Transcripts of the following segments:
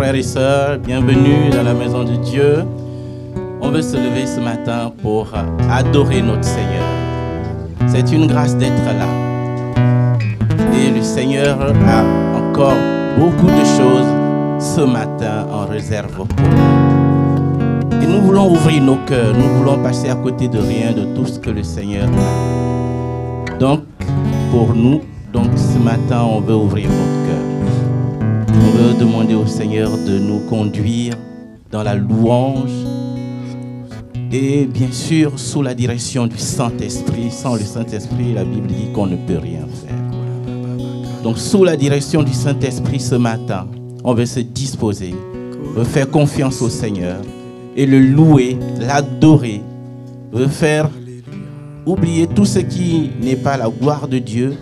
frères et sœurs, bienvenue dans la maison de Dieu. On veut se lever ce matin pour adorer notre Seigneur. C'est une grâce d'être là. Et le Seigneur a encore beaucoup de choses ce matin en réserve pour nous. Et nous voulons ouvrir nos cœurs, nous voulons passer à côté de rien, de tout ce que le Seigneur a. Donc, pour nous, ce matin, on veut ouvrir notre cœur. On veut demander au Seigneur de nous conduire dans la louange et bien sûr sous la direction du Saint-Esprit. Sans le Saint-Esprit, la Bible dit qu'on ne peut rien faire. Donc sous la direction du Saint-Esprit ce matin, on veut se disposer, on veut faire confiance au Seigneur et le louer, l'adorer, on veut faire oublier tout ce qui n'est pas la gloire de Dieu,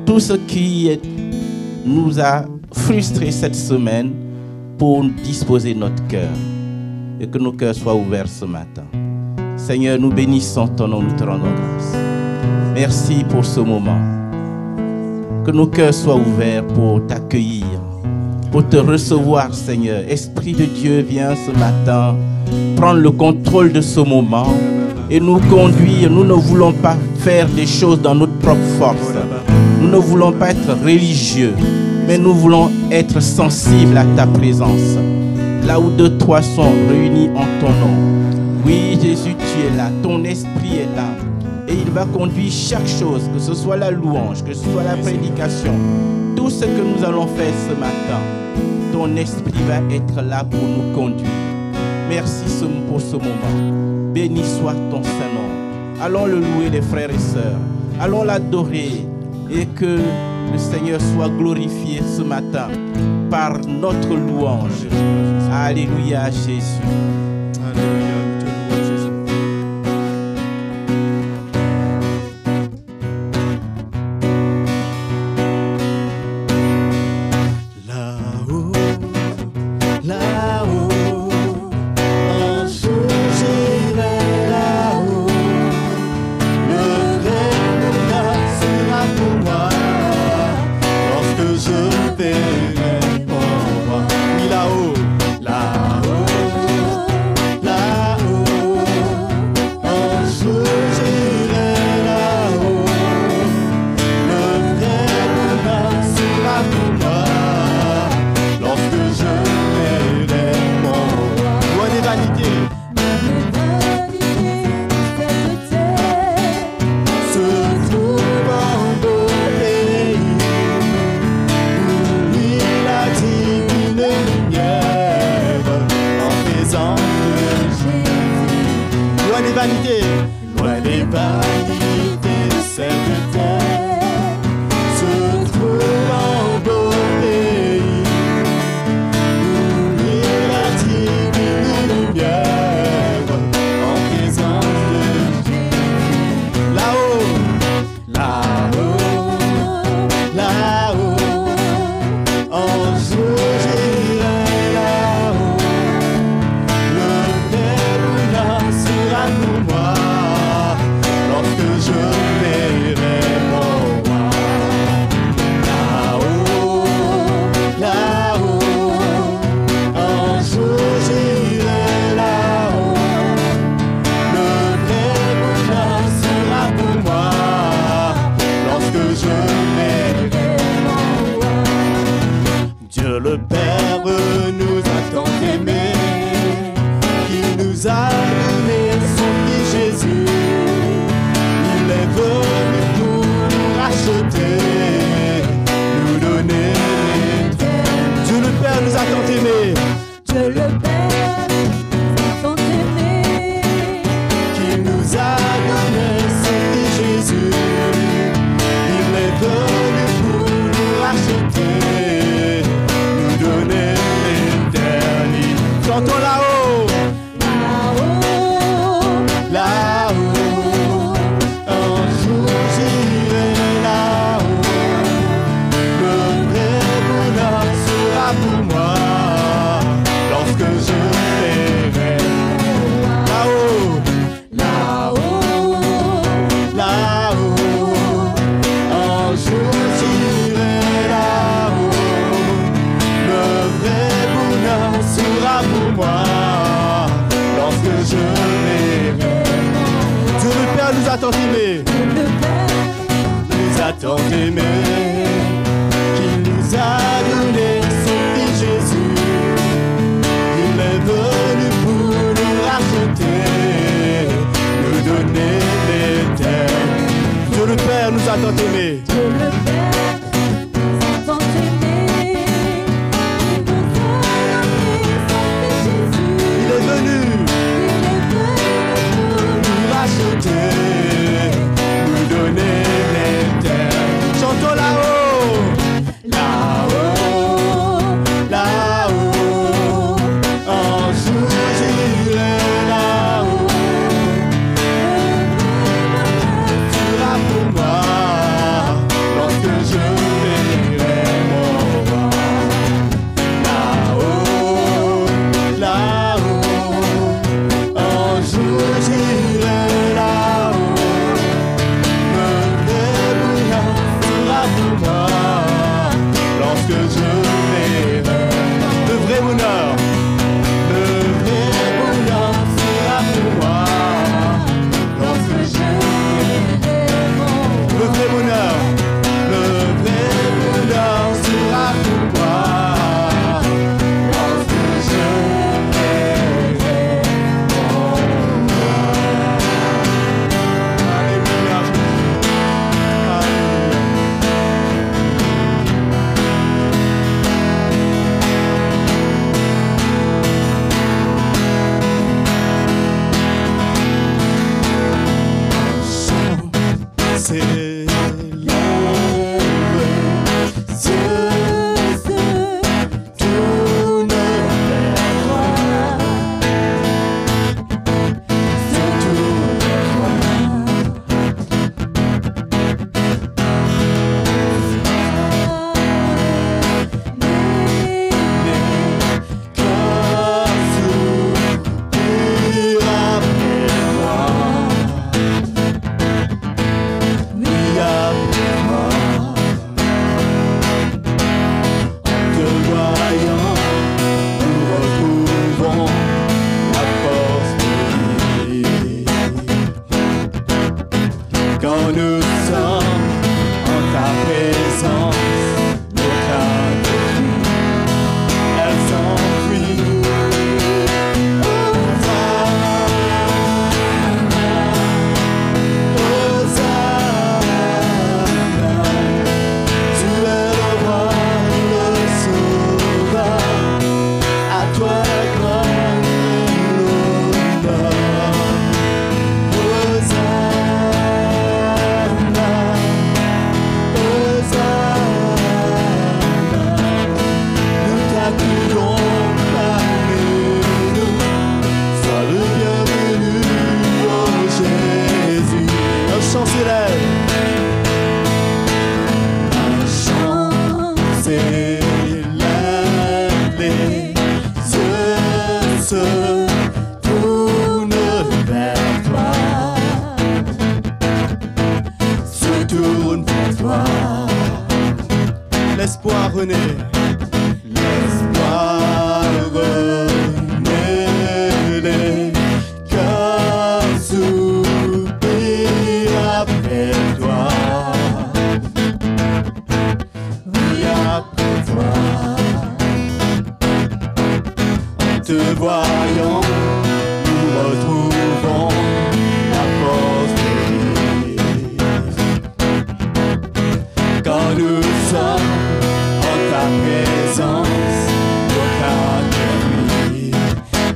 tout ce qui nous a frustrés cette semaine pour disposer notre cœur et que nos cœurs soient ouverts ce matin. Seigneur, nous bénissons ton nom, nous te rendons grâce. Merci pour ce moment. Que nos cœurs soient ouverts pour t'accueillir, pour te recevoir, Seigneur. Esprit de Dieu, viens ce matin prendre le contrôle de ce moment et nous conduire. Nous ne voulons pas faire des choses dans notre propre force. Nous ne voulons pas être religieux, mais nous voulons être sensibles à ta présence. Là où 2, 3 sont réunis en ton nom. Oui, Jésus, tu es là. Ton esprit est là. Et il va conduire chaque chose, que ce soit la louange, que ce soit la prédication. Tout ce que nous allons faire ce matin, ton esprit va être là pour nous conduire. Merci pour ce moment. Béni soit ton Saint-Nom. Allons le louer, les frères et sœurs. Allons l'adorer et que le Seigneur soit glorifié ce matin par notre louange. Alléluia, Jésus. Alléluia, nous te louons, Jésus. Là-haut, là-haut, un jour j'irai là-haut. Le réel sera pour moi lorsque je verrai pour moi. Oui, là-haut, là-haut, là-haut, un jour j'irai là-haut. Le réel sera pour moi lorsque je verrai pour moi. Loin des vanités. Se trouve un beau pays où il a divine lumière en présence de Jésus. Loin des vanités, loin des vanités de cette terre, se trouve un beau pays où il a divine lumière en présence de Jésus. Là-haut, là-haut, là-haut, un jour j'irai là-haut. Le Père sera pour moi lorsque a tant aimé, nous a tant aimé, qu'il nous a donné son Fils Jésus. Il est venu pour nous racheter, nous donner l'éternel. Dieu le Père nous a tant aimé. Dieu le Père nous a tant aimé, il nous a donné son Fils Jésus. Il est venu pour nous racheter, nous donner l'éternel. Chantons là-haut, là-haut, là-haut. Un jour j'irai là-haut. Tu seras pour moi lorsque je verrai mon roi. Là-haut, là-haut. Un jour j'irai là-haut. Le vrai bonheur sera pour moi lorsque je verrai. Le vrai bonheur. Le vrai bonheur sera pour moi lorsque je verrai mon. Le vrai bonheur. Le vrai bonheur sera pour moi lorsque je verrai mon roi. Alléluia. Quand nous sommes en ta présence, nos craintes fuient, elles s'enfuient. Hosanna, tu es le roi, le sauveur, à toi la gloire et l'honneur. Hosanna. Nous t'accueillons parmi nous. Sois le bienvenu, oh Jésus. Un chant s'élève. Un chant s'élève. Les yeux se tournent vers toi. Se tournent vers toi. L'espoir renaît. L'espoir renaît. Les cœurs soupirent après toi. Oui, après toi. En te voyant, nous retrouvons la force de vivre. Quand nous sommes en ta présence, nos craintes fuient,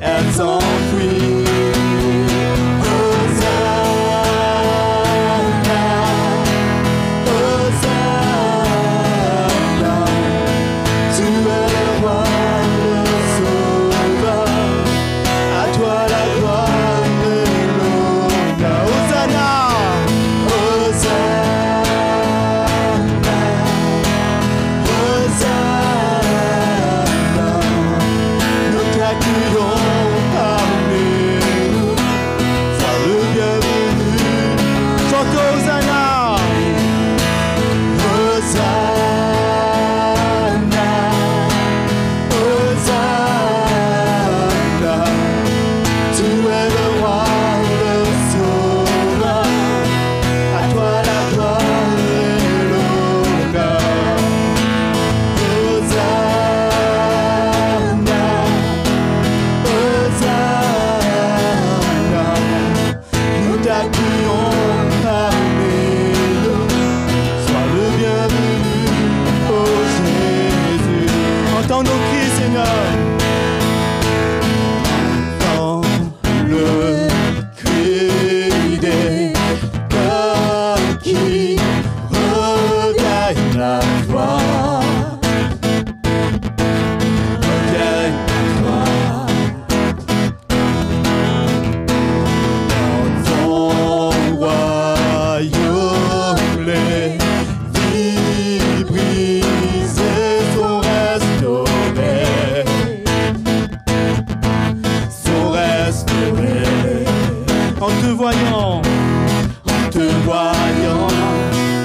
elles s'enfuient. Hosanna, Hosanna, tu es le roi, le sauveur, à toi la gloire et l'honneur. Hosanna, Hosanna. Nous t'accueillons parmi nous. Sois le bienvenu. Chantons Hosanna. Hosanna. Hosanna. Tu es le roi, le sauveur. En te voyant,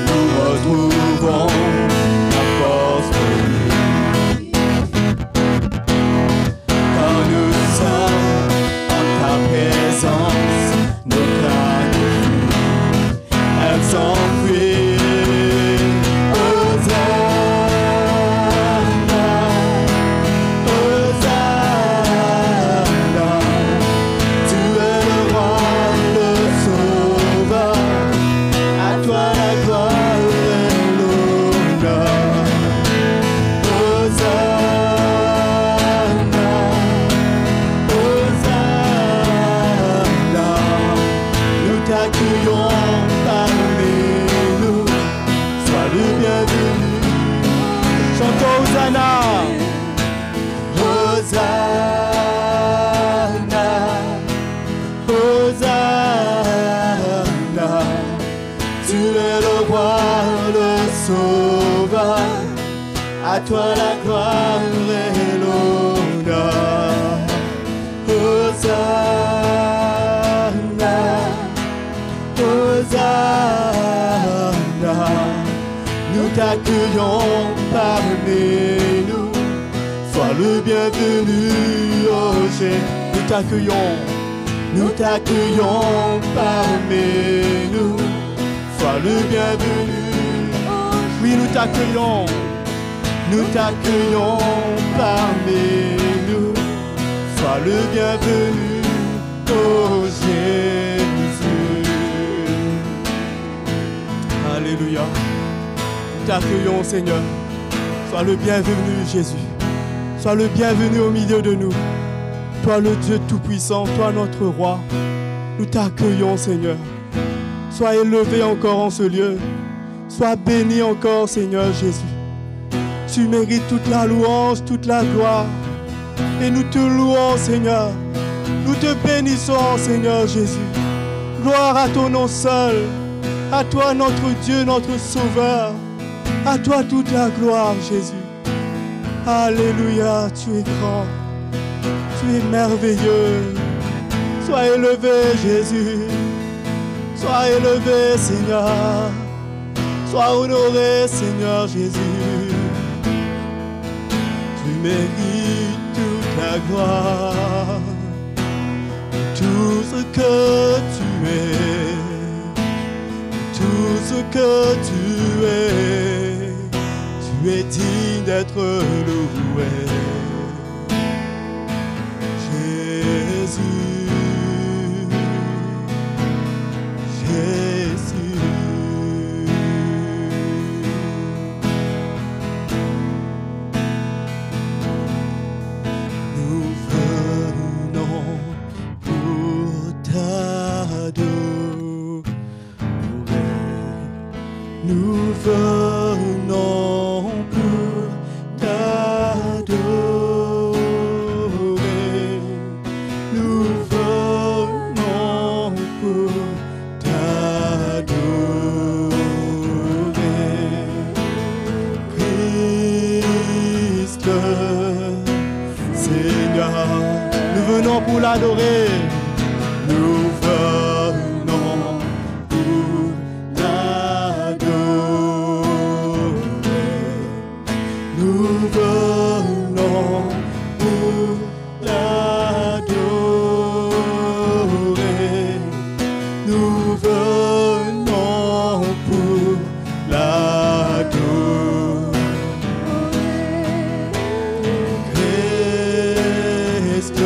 nous retrouvons la force de vie. Quand nous sommes en ta présence, nos craintes fuient, elles s'enfuient. À toi la gloire et l'honneur. Hosanna, Hosanna. Nous t'accueillons parmi nous. Sois le bienvenu, oh Jésus. Nous t'accueillons parmi nous. Sois le bienvenu. Oui, nous t'accueillons parmi nous. Sois le bienvenu, oh Jésus. Alléluia. Nous t'accueillons, Seigneur. Sois le bienvenu, Jésus. Sois le bienvenu au milieu de nous. Toi, le Dieu Tout-Puissant, toi, notre Roi. Nous t'accueillons, Seigneur. Sois élevé encore en ce lieu. Sois béni encore, Seigneur Jésus. Tu mérites toute la louange, toute la gloire. Et nous te louons, Seigneur. Nous te bénissons, Seigneur Jésus. Gloire à ton nom seul. À toi, notre Dieu, notre Sauveur. À toi toute la gloire, Jésus. Alléluia, tu es grand. Tu es merveilleux. Sois élevé, Jésus. Sois élevé, Seigneur. Sois honoré, Seigneur Jésus. Tu mérites toute la gloire. Tout ce que tu es. Tout ce que tu es digne d'être loué. Jésus. Nous venons pour t'adorer. Nous venons pour t'adorer. Christ, Seigneur, nous venons pour l'adorer. Nous venons pour nous venons pour l'adorer. Nous venons pour l'adorer. Christ,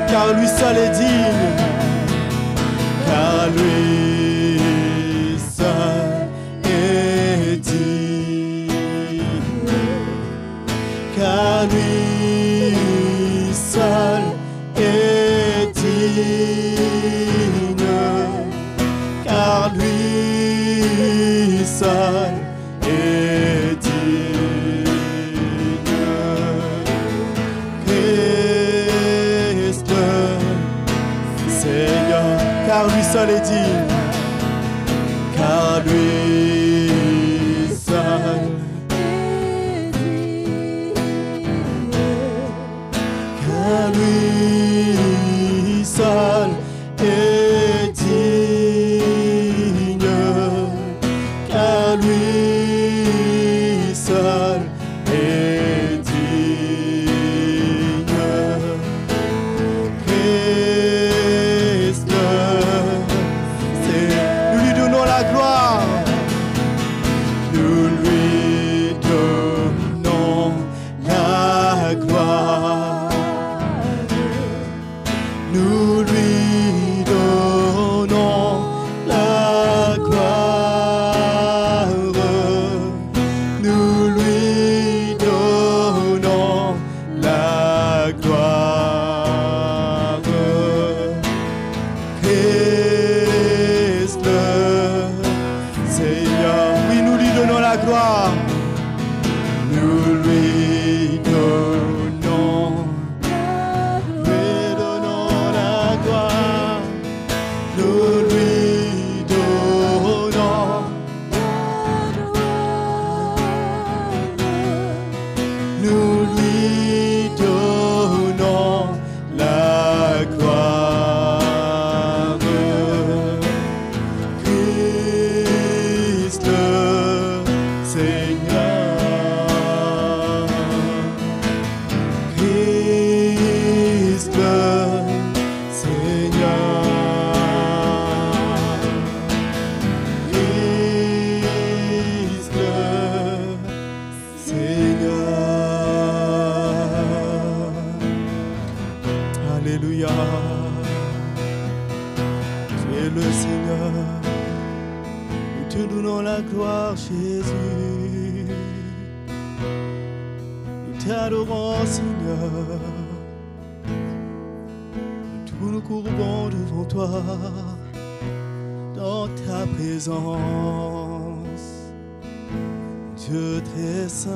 car lui seul est digne. Car lui seul est digne. Car lui seul est digne. Car lui seul est digne. Christ, Seigneur, car lui seul est digne. Car lui seul. Lui seul Christ le Seigneur. Oui, nous lui donnons la gloire. Nous lui donnons la gloire. Nous lui donnons. Nous lui donnons la gloire. Christ le Seigneur. Christ le Seigneur. Christ le Seigneur. Alléluia. Tu es le Seigneur. Nous te donnons la gloire, Jésus. Nous t'adorons, Seigneur. Nous nous courbons devant toi, dans ta présence, Dieu très saint.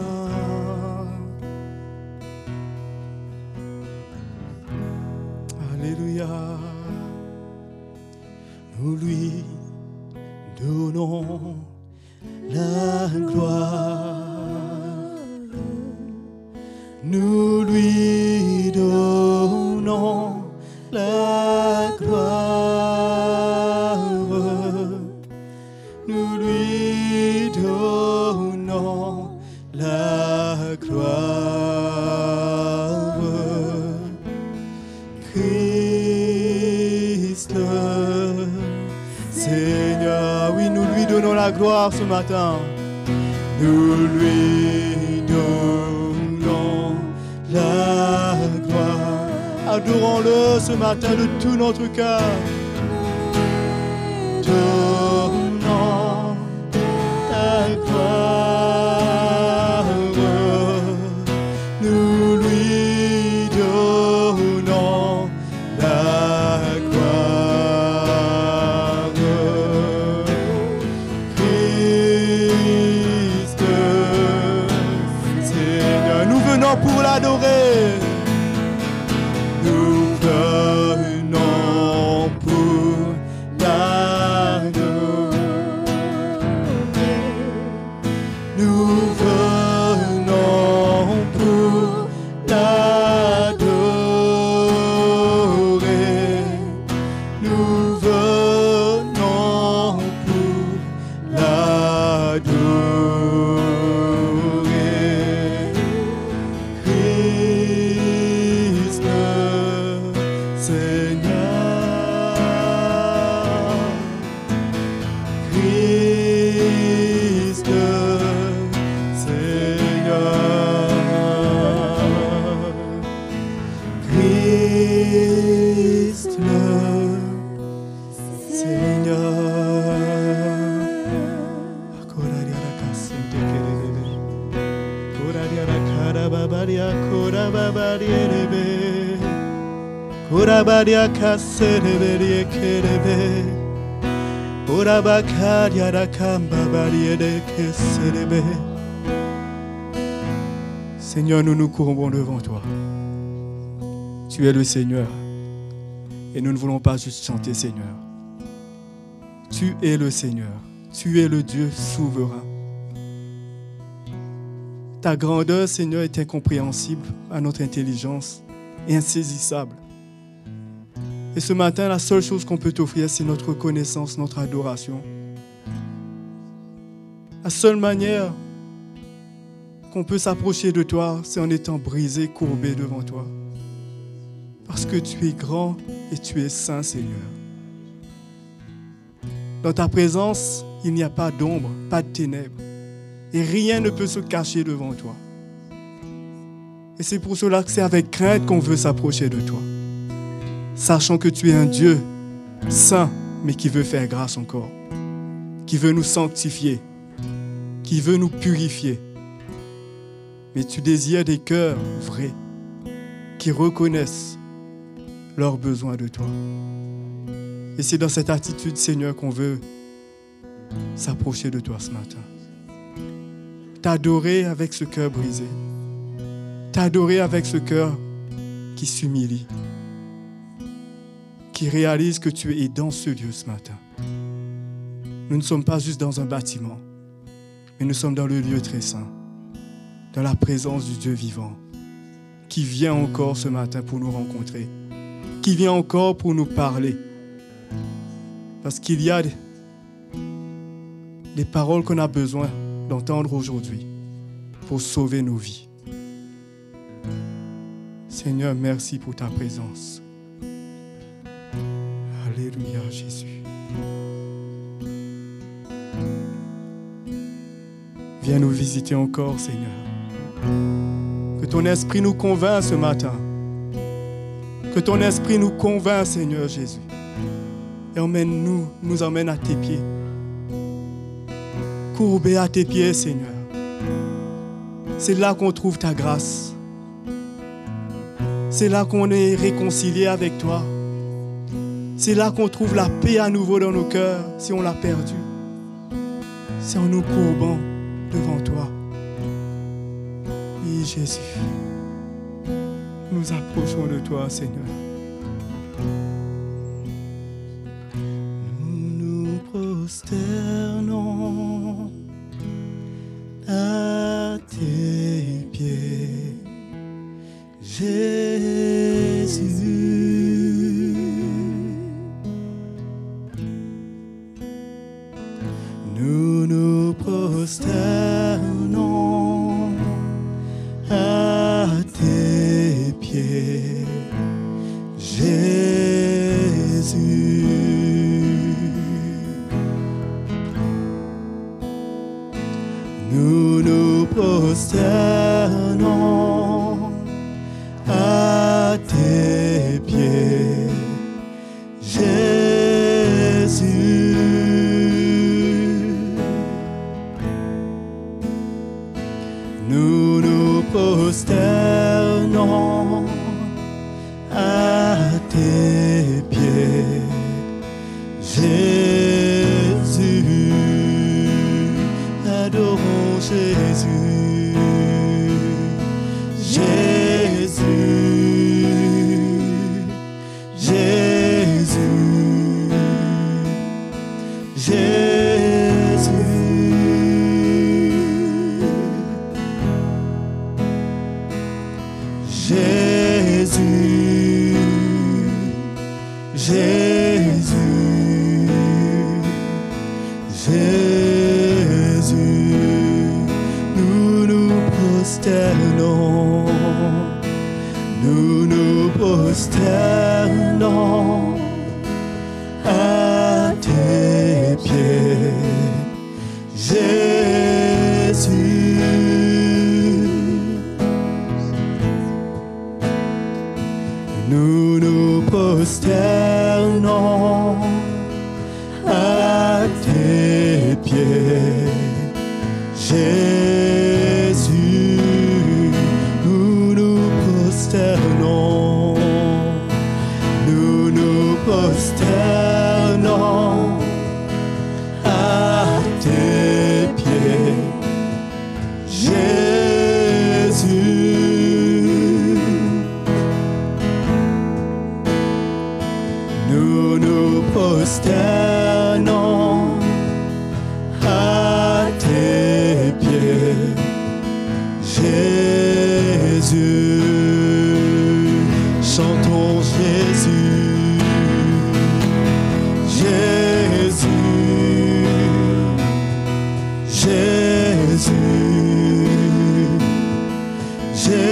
Alléluia. Nous lui donnons la gloire. Nous lui donnons la gloire. Nous lui donnons la gloire. Christ le Seigneur. Oui, nous lui donnons la gloire ce matin. Nous lui donnons la gloire. Adorons-le ce matin de tout notre cœur. Donnons la gloire. Nous lui donnons la gloire. Christ Seigneur, nous venons pour l'adorer. Nous venons pour l'adorer. Nous venons pour l'adorer. Nous venons pour l'adorer. Christ Seigneur. Christ Seigneur. Christ le Seigneur. Seigneur, nous nous courbons devant toi. Tu es le Seigneur. Et nous ne voulons pas juste chanter Seigneur. Tu es le Seigneur. Tu es le Dieu souverain. Ta grandeur, Seigneur, est incompréhensible à notre intelligence et insaisissable. Et ce matin, la seule chose qu'on peut t'offrir, c'est notre reconnaissance, notre adoration. La seule manière qu'on peut s'approcher de toi, c'est en étant brisé, courbé devant toi. Parce que tu es grand et tu es saint, Seigneur. Dans ta présence, il n'y a pas d'ombre, pas de ténèbres. Et rien ne peut se cacher devant toi. Et c'est pour cela que c'est avec crainte qu'on veut s'approcher de toi. Sachant que tu es un Dieu saint, mais qui veut faire grâce encore. Qui veut nous sanctifier. Qui veut nous purifier. Mais tu désires des cœurs vrais, qui reconnaissent leurs besoins de toi. Et c'est dans cette attitude, Seigneur, qu'on veut s'approcher de toi ce matin. T'adorer avec ce cœur brisé. T'adorer avec ce cœur qui s'humilie. Qui réalise que tu es dans ce lieu ce matin. Nous ne sommes pas juste dans un bâtiment, mais nous sommes dans le lieu très saint, dans la présence du Dieu vivant, qui vient encore ce matin pour nous rencontrer, qui vient encore pour nous parler. Parce qu'il y a des paroles qu'on a besoin d'entendre aujourd'hui pour sauver nos vies. Seigneur, merci pour ta présence. Alléluia, Jésus. Viens nous visiter encore, Seigneur. Que ton esprit nous convainc ce matin. Que ton esprit nous convainc, Seigneur Jésus. Et nous emmène à tes pieds. Courbés à tes pieds, Seigneur. C'est là qu'on trouve ta grâce. C'est là qu'on est réconcilié avec toi. C'est là qu'on trouve la paix à nouveau dans nos cœurs, si on l'a perdu. C'est en nous courbant devant toi. Oui, Jésus. Nous approchons de toi, Seigneur. Nous nous prosternons à tes pieds, Jésus. Nous nous prosternons à tes pieds, Jésus. Nous nous prosternons à tes pieds, Jésus. Nous nous prosternons à tes pieds, Jésus. Adorons Jésus, Jésus, Jésus, Jésus. Jésus, Jésus, Jésus, nous nous prosternons, nous nous prosternons à tes pieds, Jésus. Nous nous prosternons à tes pieds, Jésus. Nous nous prosternons, nous nous prosternons à tes pieds, Jésus. Nous nous prosternons à tes pieds, Jésus. Chantons Jésus, Jésus, Jésus, Jésus.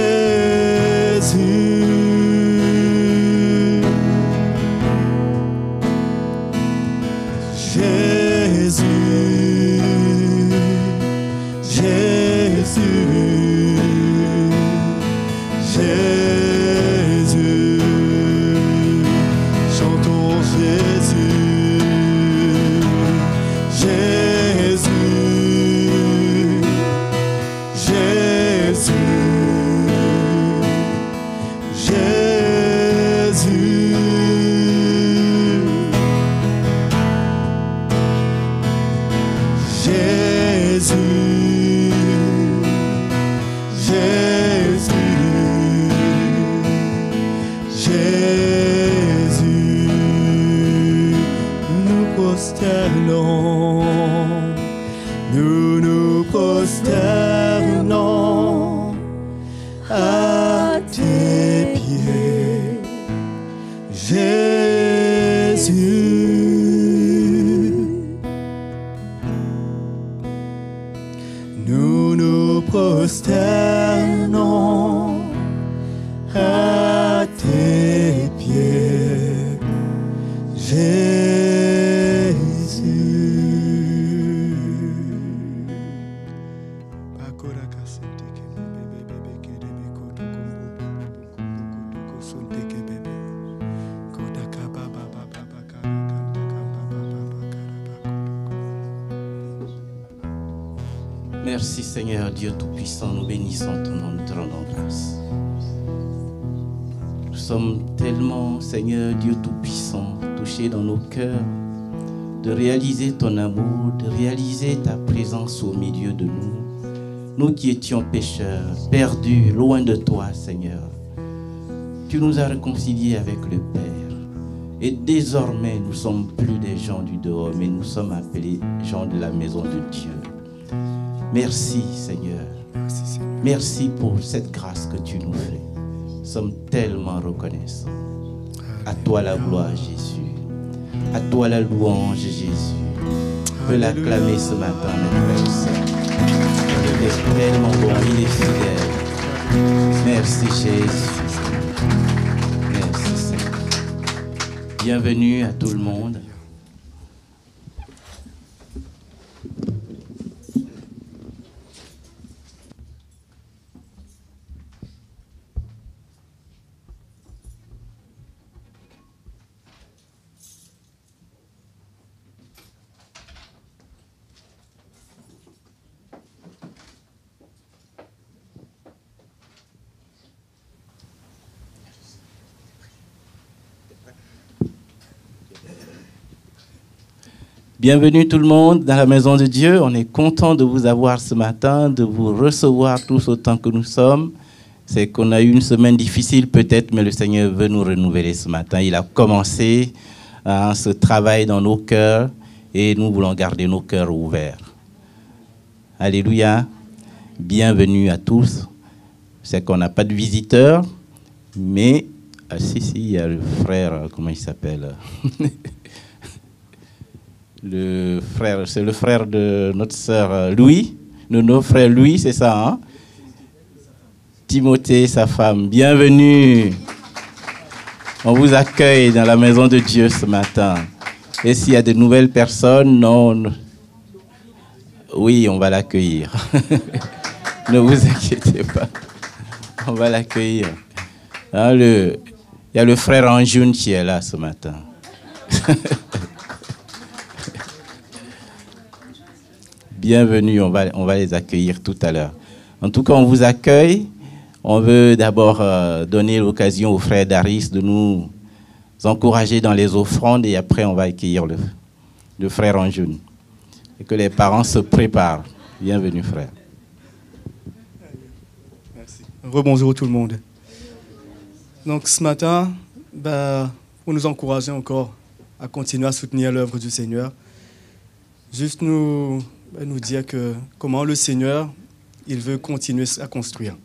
prosternons, nous nous prosternons à tes pieds, Jésus. Nous nous prosternons à tes pieds, Jésus. Merci Seigneur Dieu Tout-Puissant, nous bénissons ton nom, nous te rendons grâce. Nous sommes tellement, Seigneur Dieu Tout-Puissant, touchés dans nos cœurs de réaliser ton amour, de réaliser ta présence au milieu de nous. Nous qui étions pécheurs, perdus, loin de toi Seigneur. Tu nous as réconciliés avec le Père. Et désormais, nous ne sommes plus des gens du dehors, mais nous sommes appelés gens de la maison de Dieu. Merci Seigneur. Merci, Seigneur. Merci pour cette grâce que tu nous fais. Nous sommes tellement reconnaissants. À toi la gloire Jésus. À toi la louange Jésus. On peut l'acclamer ce matin, mes frères et sœurs. Il est tellement bon, il est fidèle. Merci Jésus. Merci Seigneur. Bienvenue à tout le monde. Bienvenue tout le monde dans la maison de Dieu. On est content de vous avoir ce matin, de vous recevoir tous autant que nous sommes. C'est qu'on a eu une semaine difficile peut-être, mais le Seigneur veut nous renouveler ce matin. Il a commencé ce travail dans nos cœurs et nous voulons garder nos cœurs ouverts. Alléluia. Bienvenue à tous. C'est qu'on n'a pas de visiteurs, mais si, il y a le frère, comment il s'appelle le frère, c'est le frère de notre sœur Louis, de nos frères Louis, c'est ça, hein? Timothée, sa femme, bienvenue. On vous accueille dans la maison de Dieu ce matin. Et s'il y a de nouvelles personnes, non. Oui, on va l'accueillir. Ne vous inquiétez pas. On va l'accueillir. Hein, il y a le frère Anjoun qui est là ce matin. Bienvenue, on va les accueillir tout à l'heure. En tout cas, on vous accueille. On veut d'abord donner l'occasion au frère Daris de nous encourager dans les offrandes et après on va accueillir le frère Anjoun. Et que les parents se préparent. Bienvenue, frère. Merci. Rebonjour tout le monde. Donc ce matin, pour nous encourager encore à continuer à soutenir l'œuvre du Seigneur, juste nous dire que comment le Seigneur, il veut continuer à construire.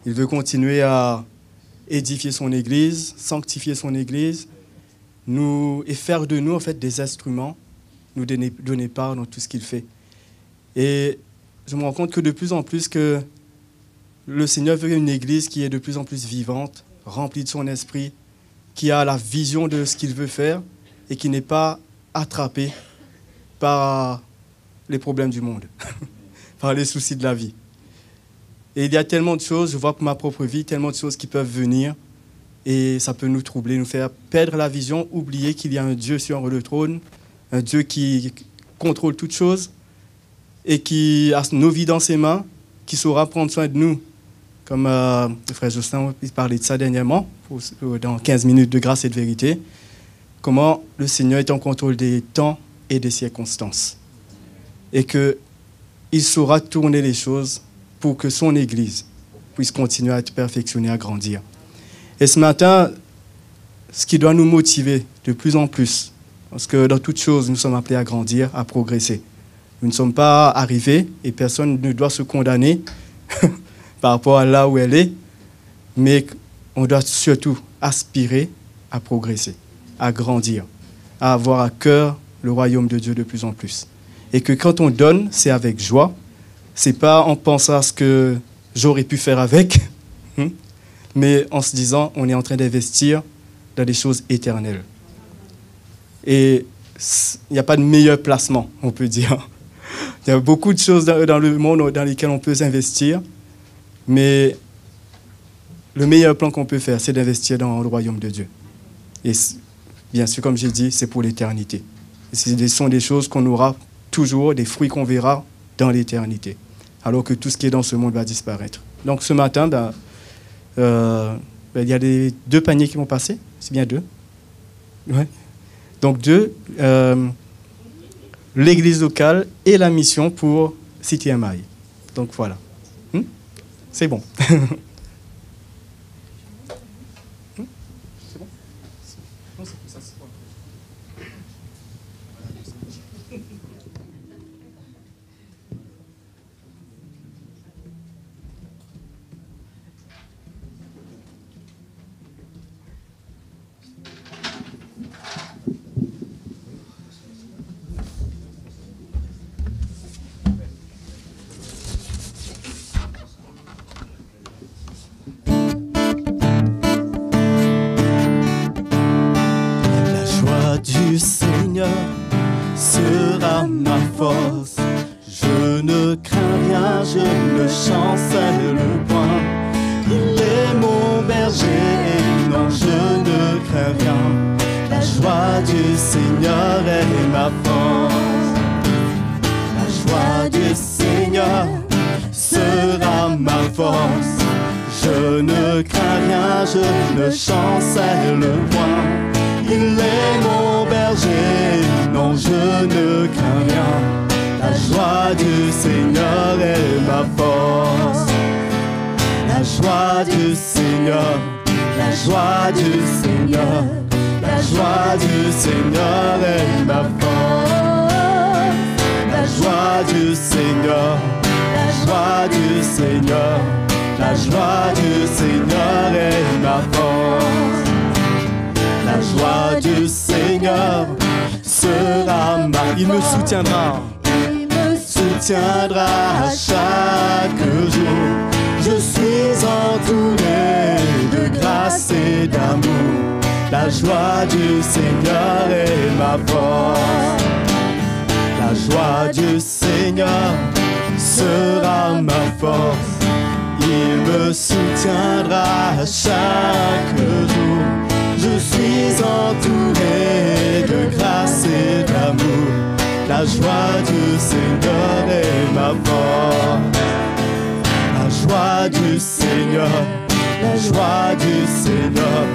Il veut continuer à édifier son Église, sanctifier son Église, et faire de nous en fait des instruments, nous donner part dans tout ce qu'il fait. Et je me rends compte que de plus en plus que le Seigneur veut une Église qui est de plus en plus vivante, remplie de son esprit, qui a la vision de ce qu'il veut faire et qui n'est pas attrapée par les problèmes du monde, par les soucis de la vie. Et il y a tellement de choses, je vois pour ma propre vie, tellement de choses qui peuvent venir et ça peut nous troubler, nous faire perdre la vision, oublier qu'il y a un Dieu sur le trône, un Dieu qui contrôle toutes choses et qui a nos vies dans ses mains, qui saura prendre soin de nous. Comme le frère Justin parlait de ça dernièrement, dans 15 minutes de grâce et de vérité, comment le Seigneur est en contrôle des temps et des circonstances. Et qu'il saura tourner les choses pour que son Église puisse continuer à être perfectionnée, à grandir. Et ce matin, ce qui doit nous motiver de plus en plus, Parce que dans toute chose, nous sommes appelés à grandir, à progresser. Nous ne sommes pas arrivés et personne ne doit se condamner par rapport à là où elle est, mais on doit surtout aspirer à progresser, à grandir, à avoir à cœur le royaume de Dieu de plus en plus. Et que quand on donne, c'est avec joie, c'est pas en pensant à ce que j'aurais pu faire avec, mais en se disant on est en train d'investir dans des choses éternelles. Et il n'y a pas de meilleur placement, on peut dire. Il y a beaucoup de choses dans le monde dans lesquelles on peut s'investir, mais le meilleur plan qu'on peut faire, c'est d'investir dans le royaume de Dieu. Et bien sûr, comme j'ai dit, c'est pour l'éternité. Ce sont des choses qu'on aura toujours, des fruits qu'on verra dans l'éternité, alors que tout ce qui est dans ce monde va disparaître. Donc ce matin, il y a deux paniers qui vont passer. C'est bien 2. Ouais. Donc 2, l'église locale et la mission pour CTMI. Donc voilà. C'est bon. C'est bon? Non, c'est ça, c'est bon. Du Seigneur sera ma force. Je ne crains rien, je ne chancelle point. Il est mon berger et non, je ne crains rien. La joie du Seigneur est ma force. La joie du Seigneur sera ma force. Je ne crains rien, je ne chancelle point. Il est mon berger, non je ne crains rien. La joie du Seigneur est ma force. La joie du Seigneur, la joie du Seigneur, la joie du Seigneur est ma force. La joie du Seigneur, la joie du Seigneur, la joie du Seigneur est ma force. La joie du Seigneur sera ma force. Il me soutiendra. Il me soutiendra chaque jour. Je suis entouré de grâce et d'amour. La joie du Seigneur est ma force. La joie du Seigneur sera ma force. Il me soutiendra chaque jour. Je suis entouré de grâce et d'amour. La joie du Seigneur est ma force. La joie du Seigneur, la joie du Seigneur,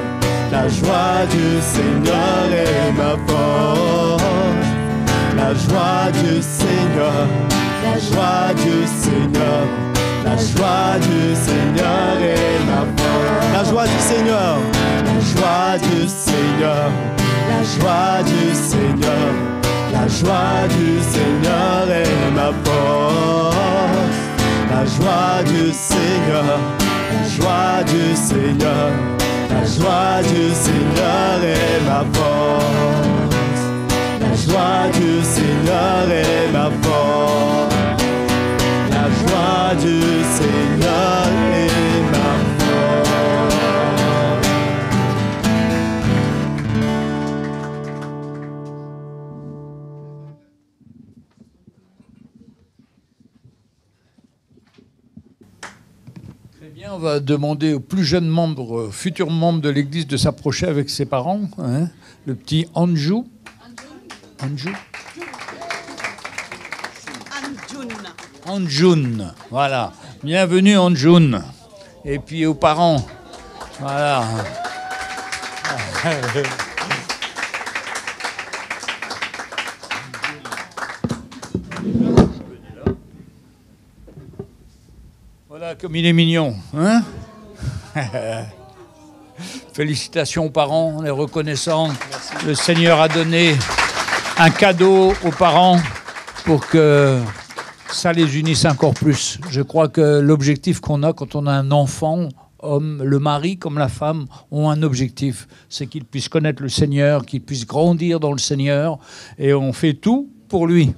la joie du Seigneur est ma force. La joie du Seigneur, la joie du Seigneur, la joie du Seigneur est ma force. La joie du Seigneur, la joie du Seigneur, la joie du Seigneur, la joie du Seigneur est ma force. La joie du Seigneur, la joie du Seigneur, la joie du Seigneur est ma force. La joie du Seigneur est ma force. La joie du Seigneur est ma force. Très bien, on va demander aux plus jeunes membres, futurs membres de l'Église, de s'approcher avec ses parents. Hein, le petit Anjou. Anjou. Anjoun, voilà. Bienvenue Anjoun. Et puis aux parents, voilà. Voilà comme il est mignon, hein. Félicitations aux parents, on est reconnaissants. Le Seigneur a donné un cadeau aux parents pour que ça les unisse encore plus. Je crois que l'objectif qu'on a quand on a un enfant, homme, le mari comme la femme ont un objectif, c'est qu'il puisse connaître le Seigneur, qu'il puisse grandir dans le Seigneur, et on fait tout pour lui. Vous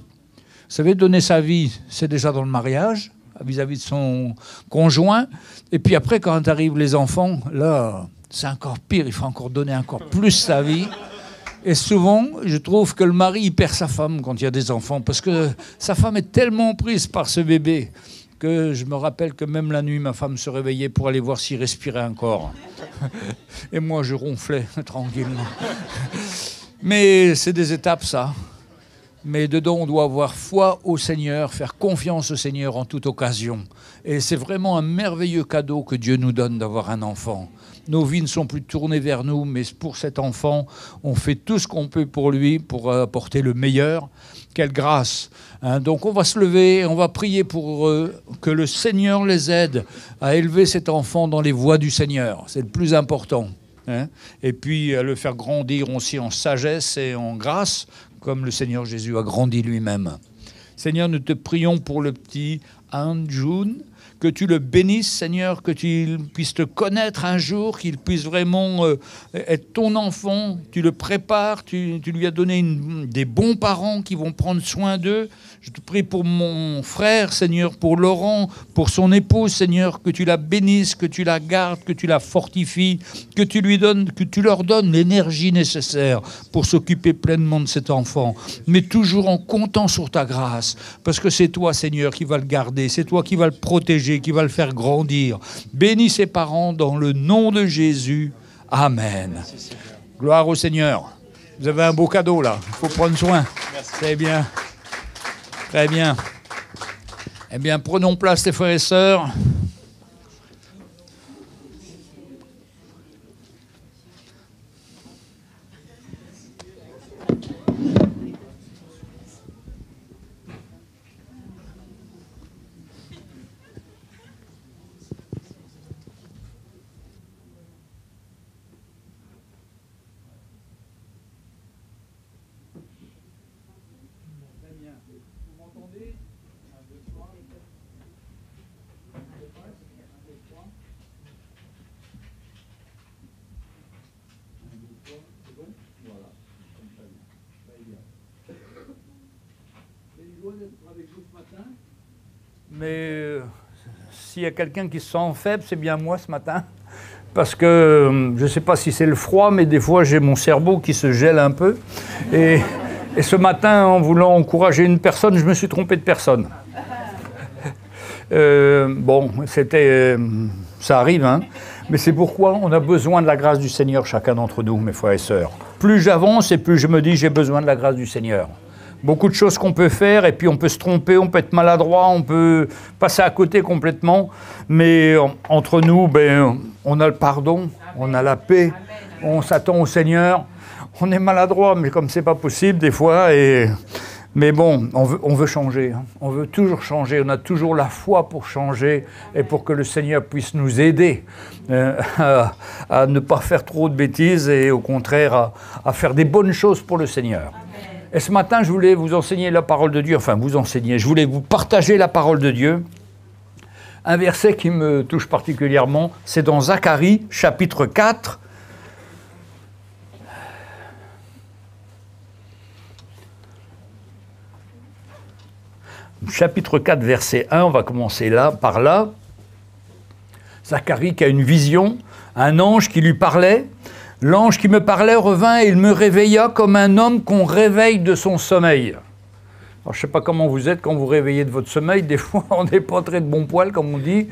savez, donner sa vie, c'est déjà dans le mariage, vis-à-vis de son conjoint, et puis après, quand arrivent les enfants, là, c'est encore pire, il faut encore donner encore plus sa vie. Et souvent, je trouve que le mari, il perd sa femme quand il y a des enfants, parce que sa femme est tellement prise par ce bébé que je me rappelle que même la nuit, ma femme se réveillait pour aller voir s'il respirait encore. Et moi, je ronflais tranquillement. Mais c'est des étapes, ça. Mais dedans, on doit avoir foi au Seigneur, faire confiance au Seigneur en toute occasion. Et c'est vraiment un merveilleux cadeau que Dieu nous donne d'avoir un enfant. Nos vies ne sont plus tournées vers nous, mais pour cet enfant, on fait tout ce qu'on peut pour lui, pour apporter le meilleur. Quelle grâce, hein. Donc on va se lever, et on va prier pour que le Seigneur les aide à élever cet enfant dans les voies du Seigneur. C'est le plus important, hein. Et puis à le faire grandir aussi en sagesse et en grâce, comme le Seigneur Jésus a grandi lui-même. Seigneur, nous te prions pour le petit Anjoun, que tu le bénisses, Seigneur, que tu puisses te connaître un jour, qu'il puisse vraiment être ton enfant. Tu le prépares, tu lui as donné des bons parents qui vont prendre soin d'eux. Je te prie pour mon frère, Seigneur, pour Laurent, pour son épouse, Seigneur, que tu la bénisses, que tu la gardes, que tu la fortifies, que tu leur donnes l'énergie nécessaire pour s'occuper pleinement de cet enfant. Mais toujours en comptant sur ta grâce, parce que c'est toi, Seigneur, qui vas le garder, c'est toi qui vas le protéger, qui va le faire grandir. Bénis ses parents dans le nom de Jésus. Amen. Merci, gloire au Seigneur. Vous avez un beau cadeau là, il faut prendre soin. C'est bien. Très bien. Eh bien, prenons place, les frères et sœurs. Mais s'il y a quelqu'un qui se sent faible, c'est bien moi ce matin. Parce que je ne sais pas si c'est le froid, mais des fois j'ai mon cerveau qui se gèle un peu. Et ce matin, en voulant encourager une personne, je me suis trompé de personne. Bon, ça arrive, hein. Mais c'est pourquoi on a besoin de la grâce du Seigneur, chacun d'entre nous, mes frères et sœurs. Plus j'avance et plus je me dis j'ai besoin de la grâce du Seigneur. Beaucoup de choses qu'on peut faire, et puis on peut se tromper, on peut être maladroit, on peut passer à côté complètement. Mais entre nous, on a le pardon, on a la paix, on s'attend au Seigneur. On est maladroit, mais comme c'est pas possible des fois. Mais bon, on veut changer, hein. On veut toujours changer, on a toujours la foi pour changer et pour que le Seigneur puisse nous aider à ne pas faire trop de bêtises et au contraire à faire des bonnes choses pour le Seigneur. Et ce matin, je voulais vous enseigner la parole de Dieu, je voulais vous partager la parole de Dieu. Un verset qui me touche particulièrement, c'est dans Zacharie, chapitre 4. Chapitre 4, verset 1, on va commencer par là. Zacharie qui a une vision, un ange qui lui parlait. L'ange qui me parlait revint et il me réveilla comme un homme qu'on réveille de son sommeil. Alors, je ne sais pas comment vous êtes quand vous réveillez de votre sommeil. Des fois, on n'est pas très de bon poil, comme on dit.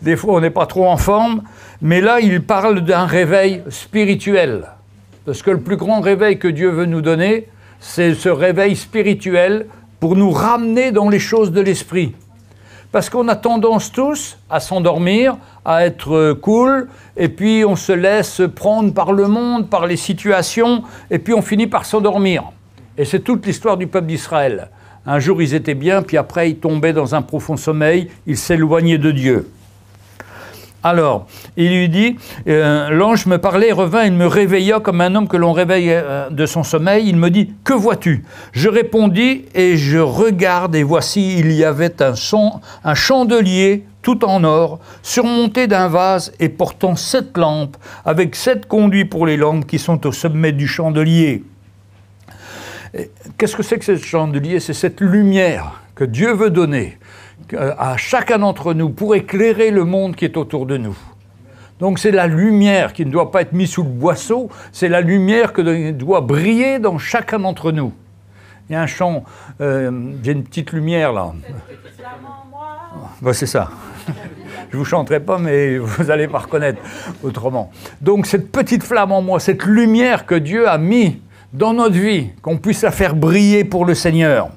Des fois, on n'est pas trop en forme. Mais là, il parle d'un réveil spirituel. Parce que le plus grand réveil que Dieu veut nous donner, c'est ce réveil spirituel pour nous ramener dans les choses de l'esprit. Parce qu'on a tendance tous à s'endormir, à être cool, et puis on se laisse prendre par le monde, par les situations, et puis on finit par s'endormir. Et c'est toute l'histoire du peuple d'Israël. Un jour, ils étaient bien, puis après, ils tombaient dans un profond sommeil, ils s'éloignaient de Dieu. Alors, il lui dit, l'ange me parlait, revint, il me réveilla comme un homme que l'on réveille de son sommeil. Il me dit, que vois-tu? Je répondis, et je regarde, et voici, il y avait un chandelier tout en or, surmonté d'un vase et portant 7 lampes, avec 7 conduits pour les lampes qui sont au sommet du chandelier. Qu'est-ce que c'est que ce chandelier? C'est cette lumière que Dieu veut donner à chacun d'entre nous pour éclairer le monde qui est autour de nous. Donc c'est la lumière qui ne doit pas être mise sous le boisseau, c'est la lumière qui doit briller dans chacun d'entre nous. Il y a un chant, j'ai une petite lumière là. Ben, c'est ça. Je ne vous chanterai pas, mais vous n'allez pas reconnaître autrement. Donc cette petite flamme en moi, cette lumière que Dieu a mis dans notre vie, qu'on puisse la faire briller pour le Seigneur.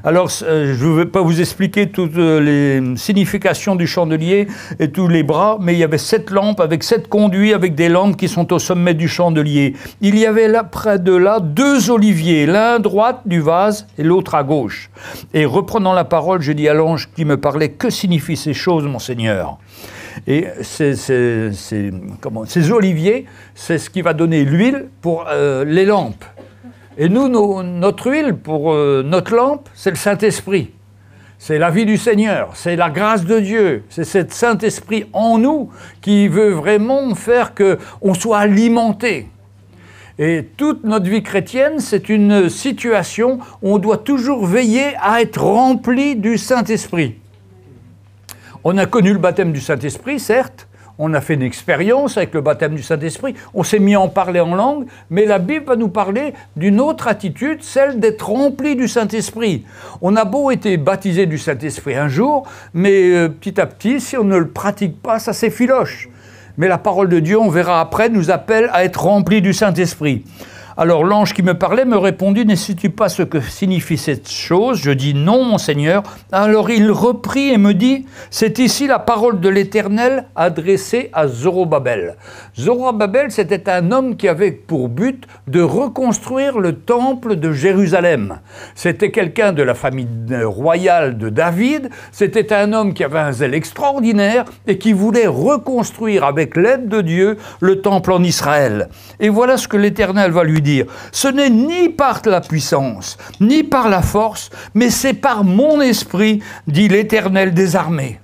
Alors, je ne vais pas vous expliquer toutes les significations du chandelier et tous les bras, mais il y avait 7 lampes avec 7 conduits avec des lampes qui sont au sommet du chandelier. Il y avait là, près de là, 2 oliviers, l'un à droite du vase et l'autre à gauche. Et reprenant la parole, je dis à l'ange qui me parlait, que signifient ces choses, mon Seigneur? Et ces oliviers, c'est ce qui va donner l'huile pour les lampes. Et nous, notre huile pour notre lampe, c'est le Saint-Esprit. C'est la vie du Seigneur, c'est la grâce de Dieu. C'est cet Saint-Esprit en nous qui veut vraiment faire qu'on soit alimenté. Et toute notre vie chrétienne, c'est une situation où on doit toujours veiller à être rempli du Saint-Esprit. On a connu le baptême du Saint-Esprit, certes. On a fait une expérience avec le baptême du Saint-Esprit. On s'est mis à en parler en langue. Mais la Bible va nous parler d'une autre attitude, celle d'être rempli du Saint-Esprit. On a beau être baptisé du Saint-Esprit un jour, mais petit à petit, si on ne le pratique pas, ça s'effiloche. Mais la parole de Dieu, on verra après, nous appelle à être rempli du Saint-Esprit. Alors l'ange qui me parlait me répondit, ne sais-tu pas ce que signifie cette chose? Je dis non, mon Seigneur. Alors il reprit et me dit, c'est ici la parole de l'Éternel adressée à Zorobabel. Zorobabel, c'était un homme qui avait pour but de reconstruire le temple de Jérusalem. C'était quelqu'un de la famille royale de David, c'était un homme qui avait un zèle extraordinaire et qui voulait reconstruire avec l'aide de Dieu le temple en Israël. Et voilà ce que l'Éternel va lui dire, ce n'est ni par la puissance, ni par la force, mais c'est par mon esprit, dit l'Éternel des armées.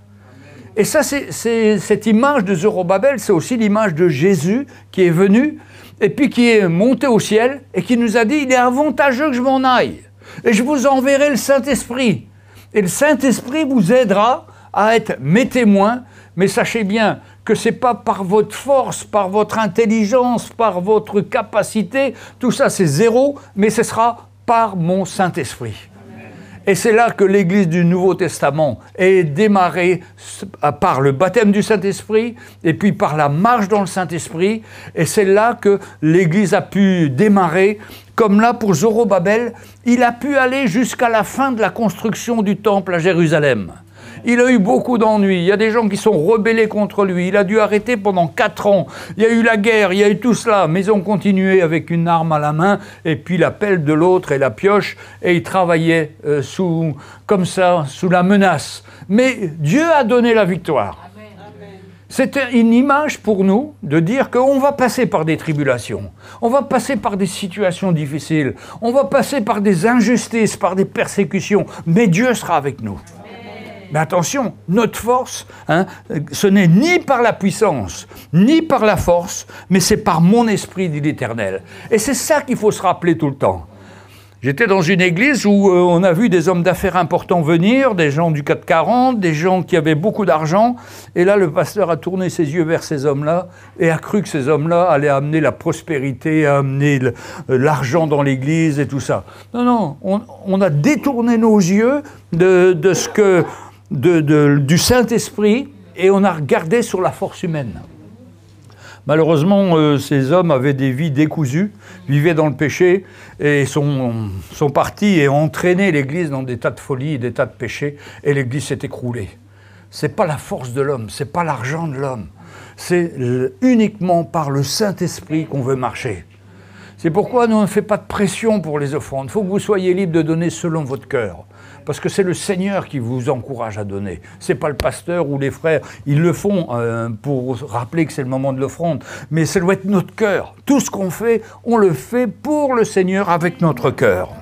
Et ça, c'est cette image de Zorobabel, c'est aussi l'image de Jésus qui est venu, et puis qui est monté au ciel, et qui nous a dit, il est avantageux que je m'en aille, et je vous enverrai le Saint-Esprit. Et le Saint-Esprit vous aidera à être mes témoins, mais sachez bien que ce n'est pas par votre force, par votre intelligence, par votre capacité, tout ça c'est zéro, mais ce sera par mon Saint-Esprit. Et c'est là que l'Église du Nouveau Testament est démarrée par le baptême du Saint-Esprit et puis par la marche dans le Saint-Esprit. Et c'est là que l'Église a pu démarrer. Comme là pour Zorobabel, il a pu aller jusqu'à la fin de la construction du temple à Jérusalem. Il a eu beaucoup d'ennuis, il y a des gens qui sont rebellés contre lui, il a dû arrêter pendant 4 ans, il y a eu la guerre, il y a eu tout cela, mais ils ont continué avec une arme à la main, et puis la pelle de l'autre et la pioche, et ils travaillaient comme ça, sous la menace. Mais Dieu a donné la victoire. C'était une image pour nous de dire qu'on va passer par des tribulations, on va passer par des situations difficiles, on va passer par des injustices, par des persécutions, mais Dieu sera avec nous. Mais attention, notre force, ce n'est ni par la puissance, ni par la force, mais c'est par mon esprit, dit l'Éternel. Et c'est ça qu'il faut se rappeler tout le temps. J'étais dans une église où on a vu des hommes d'affaires importants venir, des gens du CAC 40, des gens qui avaient beaucoup d'argent. Et là, le pasteur a tourné ses yeux vers ces hommes-là et a cru que ces hommes-là allaient amener la prospérité, amener l'argent dans l'église et tout ça. Non, on a détourné nos yeux du Saint-Esprit et on a regardé sur la force humaine. Malheureusement, ces hommes avaient des vies décousues, vivaient dans le péché et sont partis et ont entraîné l'Église dans des tas de folies, des tas de péchés, et l'Église s'est écroulée. Ce n'est pas la force de l'homme, ce n'est pas l'argent de l'homme, c'est uniquement par le Saint-Esprit qu'on veut marcher. C'est pourquoi nous ne fait pas de pression pour les offrandes. Il faut que vous soyez libre de donner selon votre cœur. Parce que c'est le Seigneur qui vous encourage à donner. Ce n'est pas le pasteur ou les frères. Ils le font pour rappeler que c'est le moment de l'offrande. Mais ça doit être notre cœur. Tout ce qu'on fait, on le fait pour le Seigneur avec notre cœur.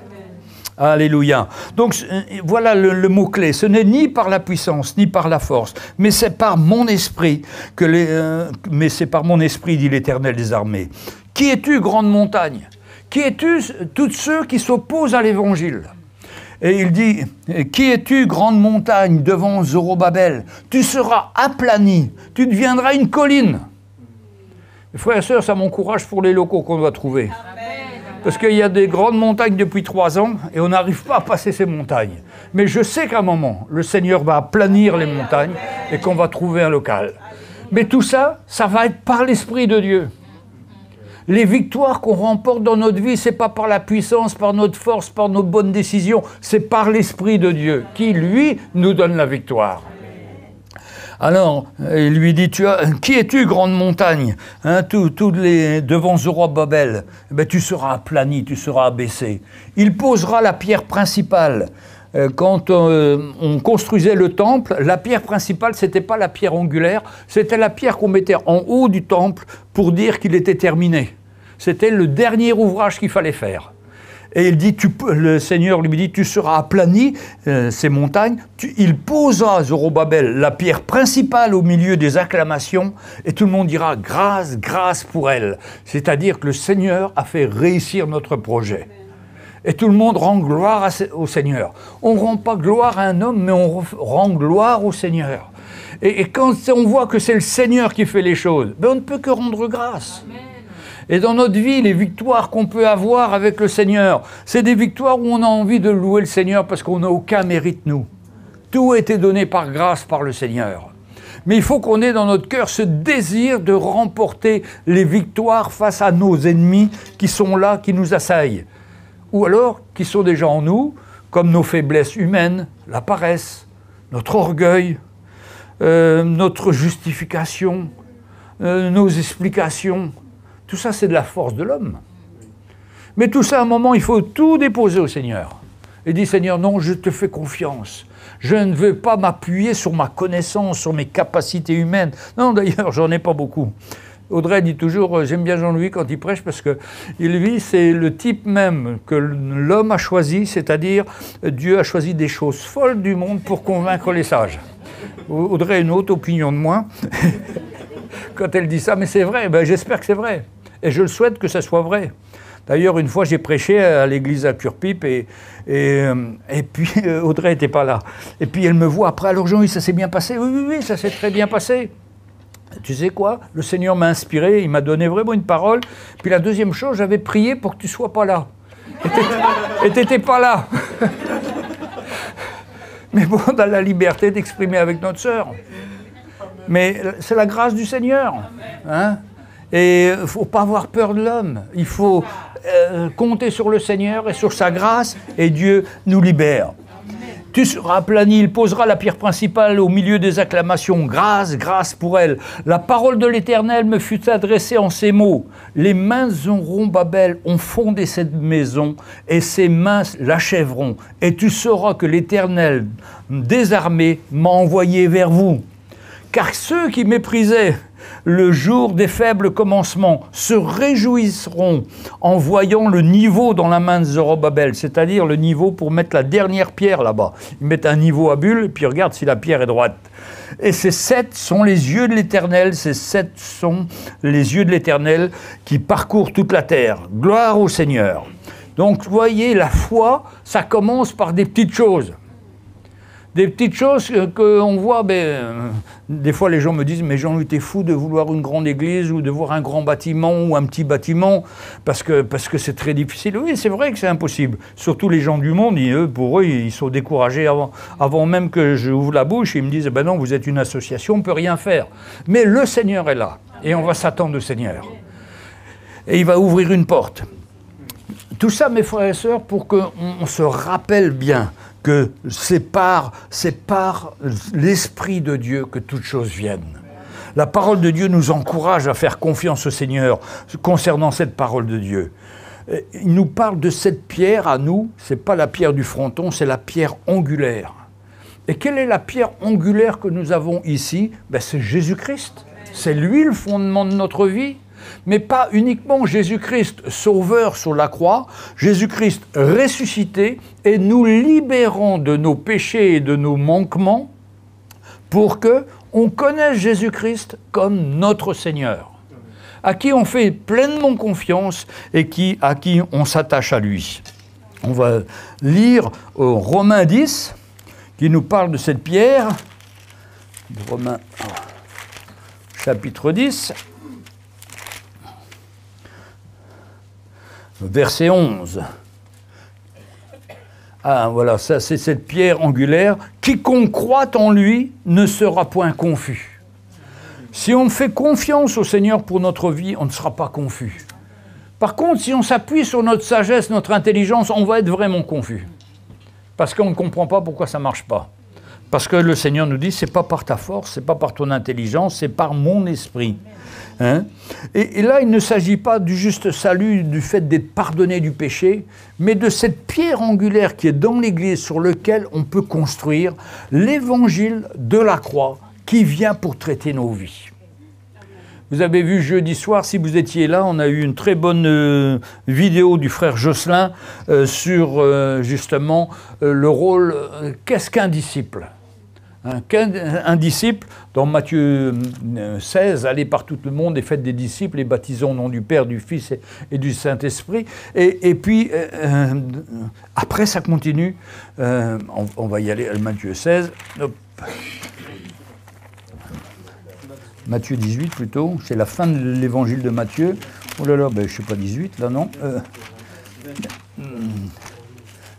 Alléluia. Donc voilà le mot-clé. Ce n'est ni par la puissance, ni par la force, mais c'est par mon esprit, mais c'est par mon esprit, dit l'Éternel des armées. Qui es-tu, grande montagne? Qui es-tu, tous ceux qui s'opposent à l'Évangile? Et il dit, qui es-tu, grande montagne, devant Zorobabel? Tu seras aplani, tu deviendras une colline. Frères et sœurs, ça m'encourage pour les locaux qu'on doit trouver. Parce qu'il y a des grandes montagnes depuis 3 ans et on n'arrive pas à passer ces montagnes. Mais je sais qu'à un moment, le Seigneur va aplanir les montagnes et qu'on va trouver un local. Mais tout ça, ça va être par l'Esprit de Dieu. Les victoires qu'on remporte dans notre vie, ce n'est pas par la puissance, par notre force, par nos bonnes décisions, c'est par l'Esprit de Dieu qui, lui, nous donne la victoire. Alors, il lui dit, qui es-tu, grande montagne, devant Zorobabel? Tu seras aplani, tu seras abaissé. Il posera la pierre principale. Quand on construisait le temple, la pierre principale, ce n'était pas la pierre angulaire, c'était la pierre qu'on mettait en haut du temple pour dire qu'il était terminé. C'était le dernier ouvrage qu'il fallait faire. Et il dit, le Seigneur lui dit, tu seras aplani, ces montagnes. Il posera, Zorobabel, la pierre principale au milieu des acclamations, et tout le monde dira, grâce, grâce pour elle. C'est-à-dire que le Seigneur a fait réussir notre projet. Et tout le monde rend gloire au Seigneur. On ne rend pas gloire à un homme, mais on rend gloire au Seigneur. Et quand on voit que c'est le Seigneur qui fait les choses, on ne peut que rendre grâce. Amen. Et dans notre vie, les victoires qu'on peut avoir avec le Seigneur, c'est des victoires où on a envie de louer le Seigneur parce qu'on n'a aucun mérite, nous. Tout a été donné par grâce par le Seigneur. Mais il faut qu'on ait dans notre cœur ce désir de remporter les victoires face à nos ennemis qui sont là, qui nous assaillent. Ou alors, qui sont déjà en nous, comme nos faiblesses humaines, la paresse, notre orgueil, notre justification, nos explications. Tout ça, c'est de la force de l'homme. Mais tout ça, à un moment, il faut tout déposer au Seigneur. Et dit, Seigneur, non, je te fais confiance. Je ne veux pas m'appuyer sur ma connaissance, sur mes capacités humaines. Non, d'ailleurs, j'en ai pas beaucoup. Audrey dit toujours, j'aime bien Jean-Louis quand il prêche, parce que lui, c'est le type même que l'homme a choisi, c'est-à-dire Dieu a choisi des choses folles du monde pour convaincre les sages. Audrey a une haute opinion de moi quand elle dit ça, mais c'est vrai, j'espère que c'est vrai. Et je le souhaite que ça soit vrai. D'ailleurs, une fois, j'ai prêché à l'église à Curpipe et puis Audrey n'était pas là. Et puis elle me voit après, alors Jean-Louis, ça s'est bien passé? Oui, ça s'est très bien passé. Tu sais quoi? Le Seigneur m'a inspiré, il m'a donné vraiment une parole. Puis la deuxième chose, j'avais prié pour que tu ne sois pas là. Et tu n'étais pas là. Mais bon, on a la liberté d'exprimer avec notre sœur. Mais c'est la grâce du Seigneur. Hein? Et il ne faut pas avoir peur de l'homme. Il faut compter sur le Seigneur et sur sa grâce, et Dieu nous libère. Tu seras aplani, il posera la pierre principale au milieu des acclamations. Grâce, grâce pour elle. La parole de l'Éternel me fut adressée en ces mots. Les mains de Zorobabel ont fondé cette maison, et ses mains l'achèveront. Et tu sauras que l'Éternel des armées m'a envoyé vers vous. Car ceux qui méprisaient le jour des faibles commencements se réjouiront en voyant le niveau dans la main de Zorobabel, c'est-à-dire le niveau pour mettre la dernière pierre là-bas. Ils mettent un niveau à bulle, et puis regardent si la pierre est droite. Et ces 7 sont les yeux de l'Éternel, ces 7 sont les yeux de l'Éternel qui parcourent toute la terre. Gloire au Seigneur. Donc, vous voyez, la foi, ça commence par des petites choses. Des petites choses qu'on voit, des fois les gens me disent « Mais Jean-Louis, t'es fou de vouloir une grande église ou de voir un grand bâtiment ou un petit bâtiment parce que c'est très difficile. » Oui, c'est vrai que c'est impossible. Surtout les gens du monde, pour eux, ils sont découragés avant même que j'ouvre la bouche. Ils me disent « Ben non, vous êtes une association, on ne peut rien faire. » Mais le Seigneur est là et on va s'attendre au Seigneur. Et il va ouvrir une porte. Tout ça, mes frères et sœurs, pour qu'on se rappelle bien que c'est par l'Esprit de Dieu que toutes choses viennent. La parole de Dieu nous encourage à faire confiance au Seigneur concernant cette parole de Dieu. il nous parle de cette pierre à nous, ce n'est pas la pierre du fronton, c'est la pierre angulaire. Et quelle est la pierre angulaire que nous avons ici? Ben, c'est Jésus-Christ. C'est lui le fondement de notre vie. Mais pas uniquement Jésus-Christ sauveur sur la croix, Jésus-Christ ressuscité et nous libérant de nos péchés et de nos manquements pour qu'on connaisse Jésus-Christ comme notre Seigneur, à qui on fait pleinement confiance et à qui on s'attache à lui. On va lire Romains 10, qui nous parle de cette pierre, Romains chapitre 10, verset 11. Ah, voilà, ça c'est cette pierre angulaire. Quiconque croit en lui ne sera point confus. Si on fait confiance au Seigneur pour notre vie, on ne sera pas confus. Par contre, si on s'appuie sur notre sagesse, notre intelligence, on va être vraiment confus. Parce qu'on ne comprend pas pourquoi ça ne marche pas. Parce que le Seigneur nous dit, c'est pas par ta force, c'est pas par ton intelligence, c'est par mon esprit. Hein? Et là, il ne s'agit pas du juste salut, du fait d'être pardonné du péché, mais de cette pierre angulaire qui est dans l'Église sur laquelle on peut construire l'évangile de la croix qui vient pour traiter nos vies. Vous avez vu jeudi soir, si vous étiez là, on a eu une très bonne vidéo du frère Jocelyn sur justement le rôle, qu'est-ce qu'un disciple ? Un disciple, dans Matthieu 16, allez par tout le monde et faites des disciples et baptisez au nom du Père, du Fils et du Saint-Esprit. Et puis, après, ça continue. On va y aller à Matthieu 16. Hop. Matthieu 18 plutôt, c'est la fin de l'évangile de Matthieu. Oh là là, ben, je ne sais pas 18 là, non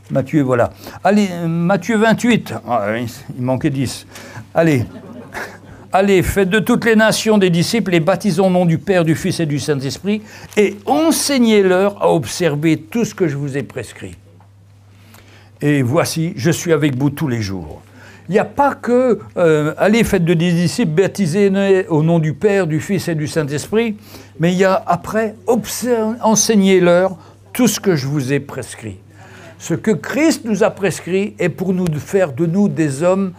Matthieu, voilà. Allez, Matthieu 28. Ah, il manquait 10. Allez. Allez, faites de toutes les nations des disciples et baptisons au nom du Père, du Fils et du Saint-Esprit et enseignez-leur à observer tout ce que je vous ai prescrit. Et voici, je suis avec vous tous les jours. Il n'y a pas que allez, faites de des disciples, baptisez au nom du Père, du Fils et du Saint-Esprit, mais il y a après, enseignez-leur tout ce que je vous ai prescrit. Ce que Christ nous a prescrit est pour nous faire de nous des hommes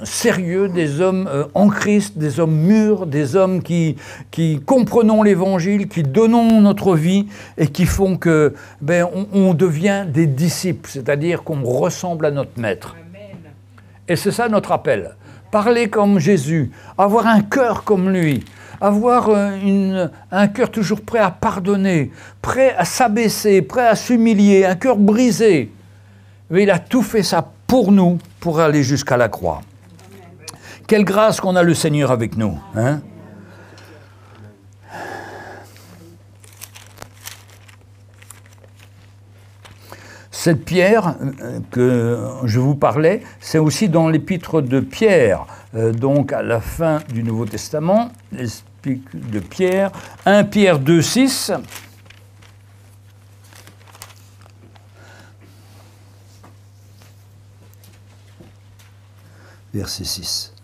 sérieux, des hommes en Christ, des hommes mûrs, des hommes qui comprenons l'Évangile, qui donnons notre vie et qui font que on devient des disciples, c'est-à-dire qu'on ressemble à notre Maître. Et c'est ça notre appel. Parler comme Jésus, avoir un cœur comme lui, avoir un cœur toujours prêt à pardonner, prêt à s'abaisser, prêt à s'humilier, un cœur brisé. Mais il a tout fait ça pour nous, pour aller jusqu'à la croix. Quelle grâce qu'on a le Seigneur avec nous, hein? Cette pierre que je vous parlais, c'est aussi dans l'épître de Pierre, donc à la fin du Nouveau Testament, l'épître de Pierre, 1 Pierre 2, 6. Verset 6.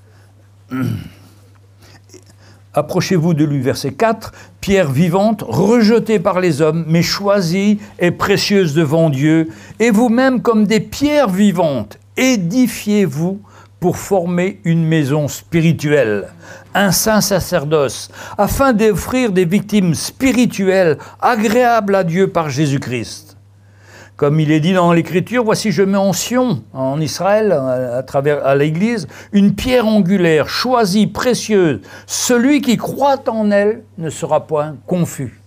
Approchez-vous de lui, verset 4, pierre vivante, rejetée par les hommes, mais choisie et précieuse devant Dieu, et vous-même comme des pierres vivantes, édifiez-vous pour former une maison spirituelle, un saint sacerdoce, afin d'offrir des victimes spirituelles agréables à Dieu par Jésus-Christ. Comme il est dit dans l'Écriture, voici je mets en Sion, en Israël, à l'Église, une pierre angulaire, choisie, précieuse. Celui qui croit en elle ne sera point confus.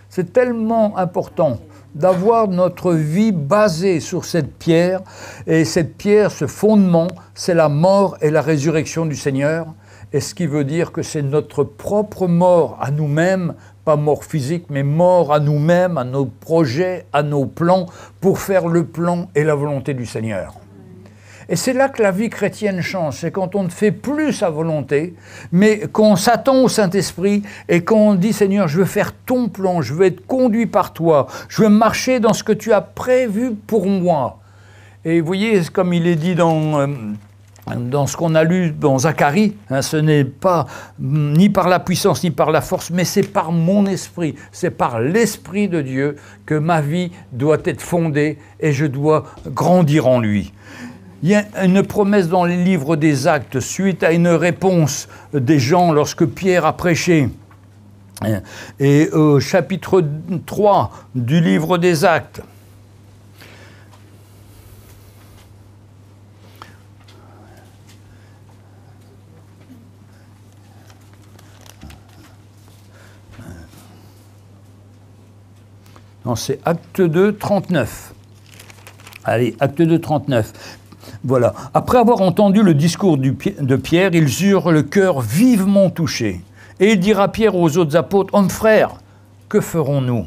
C'est tellement important d'avoir notre vie basée sur cette pierre. Et cette pierre, ce fondement, c'est la mort et la résurrection du Seigneur. Et ce qui veut dire que c'est notre propre mort à nous-mêmes, pas mort physique, mais mort à nous-mêmes, à nos projets, à nos plans, pour faire le plan et la volonté du Seigneur. Et c'est là que la vie chrétienne change, c'est quand on ne fait plus sa volonté, mais qu'on s'attend au Saint-Esprit et qu'on dit « Seigneur, je veux faire ton plan, je veux être conduit par toi, je veux marcher dans ce que tu as prévu pour moi ». Et vous voyez, comme il est dit dans dans ce qu'on a lu dans Zacharie, hein, ce n'est pas ni par la puissance ni par la force, mais c'est par mon esprit, c'est par l'Esprit de Dieu que ma vie doit être fondée et je dois grandir en lui. Il y a une promesse dans les livres des Actes, suite à une réponse des gens lorsque Pierre a prêché. Et au chapitre 3 du livre des Actes, non, c'est Acte 2, 39. Allez, Acte 2, 39. Voilà. Après avoir entendu le discours de Pierre, ils eurent le cœur vivement touché. Et il dira Pierre aux autres apôtres, « Hommes frères, que ferons-nous »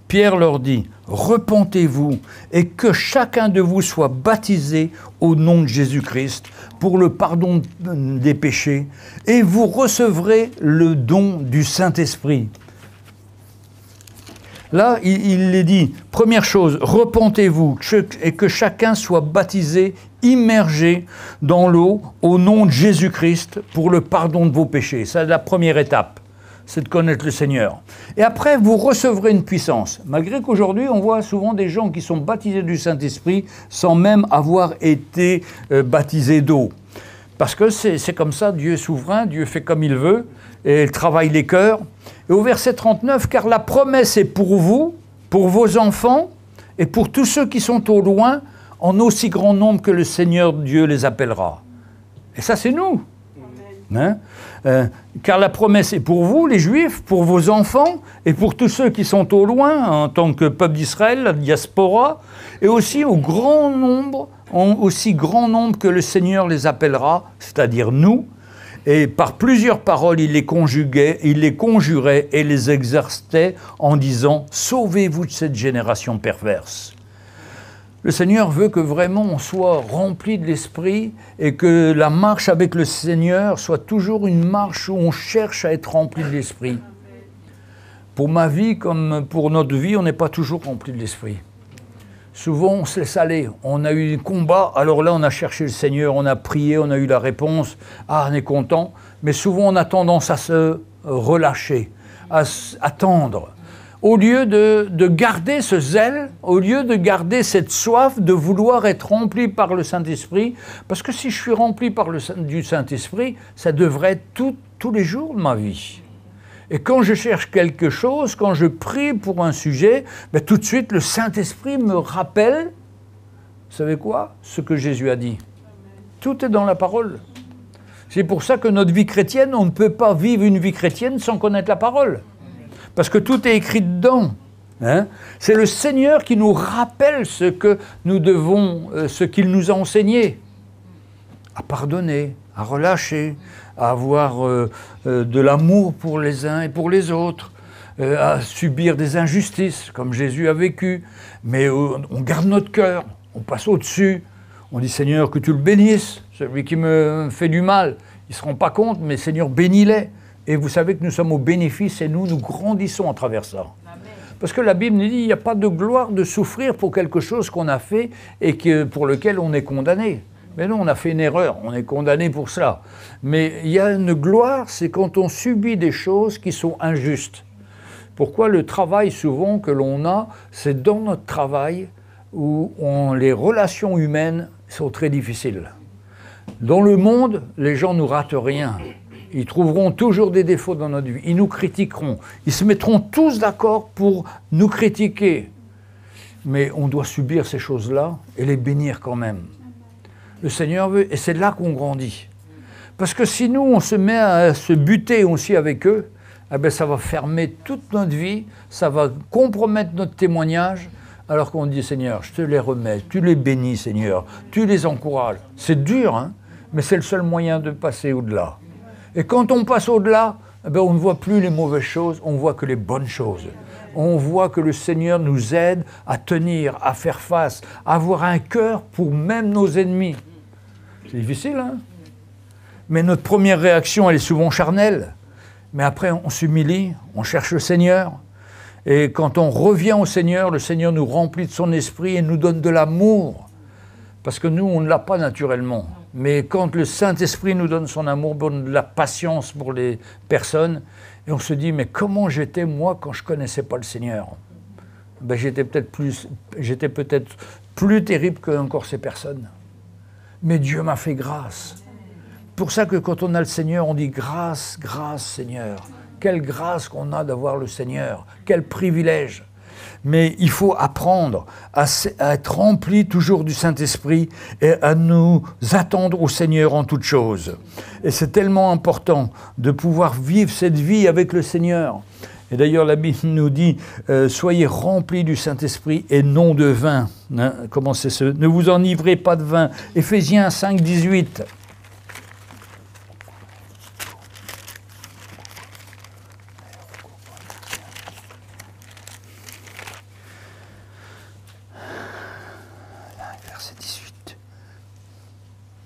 Pierre leur dit, « Repentez-vous et que chacun de vous soit baptisé au nom de Jésus-Christ pour le pardon des péchés, et vous recevrez le don du Saint-Esprit. » Là, il les dit, première chose, repentez-vous et que chacun soit baptisé, immergé dans l'eau au nom de Jésus-Christ pour le pardon de vos péchés. C'est la première étape, c'est de connaître le Seigneur. Et après, vous recevrez une puissance. Malgré qu'aujourd'hui, on voit souvent des gens qui sont baptisés du Saint-Esprit sans même avoir été baptisés d'eau. Parce que c'est comme ça, Dieu est souverain, Dieu fait comme il veut, et il travaille les cœurs. Et au verset 39, « Car la promesse est pour vous, pour vos enfants, et pour tous ceux qui sont au loin, en aussi grand nombre que le Seigneur Dieu les appellera. » Et ça, c'est nous. Hein? Car la promesse est pour vous, les Juifs, pour vos enfants, et pour tous ceux qui sont au loin, en tant que peuple d'Israël, la diaspora, et aussi au grand nombre, aussi grand nombre que le Seigneur les appellera, c'est-à-dire nous, et par plusieurs paroles il les conjurait et les exerçait en disant « Sauvez-vous de cette génération perverse ». Le Seigneur veut que vraiment on soit rempli de l'Esprit et que la marche avec le Seigneur soit toujours une marche où on cherche à être rempli de l'Esprit. Pour ma vie comme pour notre vie, on n'est pas toujours rempli de l'Esprit. Souvent, on se laisse aller. On a eu un combat, alors là, on a cherché le Seigneur, on a prié, on a eu la réponse. Ah, on est content. Mais souvent, on a tendance à se relâcher, à attendre. Au lieu de garder ce zèle, au lieu de garder cette soif de vouloir être rempli par le Saint-Esprit, parce que si je suis rempli du Saint-Esprit, ça devrait être tous les jours de ma vie. Et quand je cherche quelque chose, quand je prie pour un sujet, ben tout de suite le Saint-Esprit me rappelle, vous savez quoi? Ce que Jésus a dit. Tout est dans la parole. C'est pour ça que notre vie chrétienne, on ne peut pas vivre une vie chrétienne sans connaître la parole. Parce que tout est écrit dedans. Hein? C'est le Seigneur qui nous rappelle ce que nous devons, ce qu'il nous a enseigné. À pardonner, à relâcher, à avoir de l'amour pour les uns et pour les autres, à subir des injustices, comme Jésus a vécu. Mais on garde notre cœur, on passe au-dessus, on dit « Seigneur, que tu le bénisses, celui qui me fait du mal, il ne se rend pas compte, mais Seigneur, bénis-les. » Et vous savez que nous sommes au bénéfice et nous grandissons à travers ça. Amen. Parce que la Bible nous dit qu'il n'y a pas de gloire de souffrir pour quelque chose qu'on a fait et pour lequel on est condamné. Mais non, on a fait une erreur, on est condamné pour cela. Mais il y a une gloire, c'est quand on subit des choses qui sont injustes. Pourquoi le travail souvent que l'on a, c'est dans notre travail où les relations humaines sont très difficiles. Dans le monde, les gens ne nous ratent rien. Ils trouveront toujours des défauts dans notre vie. Ils nous critiqueront. Ils se mettront tous d'accord pour nous critiquer. Mais on doit subir ces choses-là et les bénir quand même. Le Seigneur veut, et c'est là qu'on grandit. Parce que si nous, on se met à se buter aussi avec eux, eh bien, ça va fermer toute notre vie, ça va compromettre notre témoignage, alors qu'on dit, Seigneur, je te les remets, tu les bénis, Seigneur, tu les encourages. C'est dur, hein, mais c'est le seul moyen de passer au-delà. Et quand on passe au-delà, eh bien, on ne voit plus les mauvaises choses, on voit que les bonnes choses. On voit que le Seigneur nous aide à tenir, à faire face, à avoir un cœur pour même nos ennemis. C'est difficile, hein? Mais notre première réaction, elle est souvent charnelle. Mais après, on s'humilie, on cherche le Seigneur. Et quand on revient au Seigneur, le Seigneur nous remplit de son esprit et nous donne de l'amour. Parce que nous, on ne l'a pas naturellement. Mais quand le Saint-Esprit nous donne son amour, donne de la patience pour les personnes, et on se dit, mais comment j'étais moi quand je ne connaissais pas le Seigneur? Ben, j'étais peut-être plus terrible que encore ces personnes. Mais Dieu m'a fait grâce. Pour ça que quand on a le Seigneur, on dit grâce, grâce Seigneur. Quelle grâce qu'on a d'avoir le Seigneur, quel privilège. Mais il faut apprendre à être rempli toujours du Saint-Esprit et à nous attendre au Seigneur en toutes choses. Et c'est tellement important de pouvoir vivre cette vie avec le Seigneur. Et d'ailleurs, la Bible nous dit soyez remplis du Saint-Esprit et non de vin. Hein, comment c'est ce? Ne vous enivrez pas de vin. Éphésiens 5, 18. Verset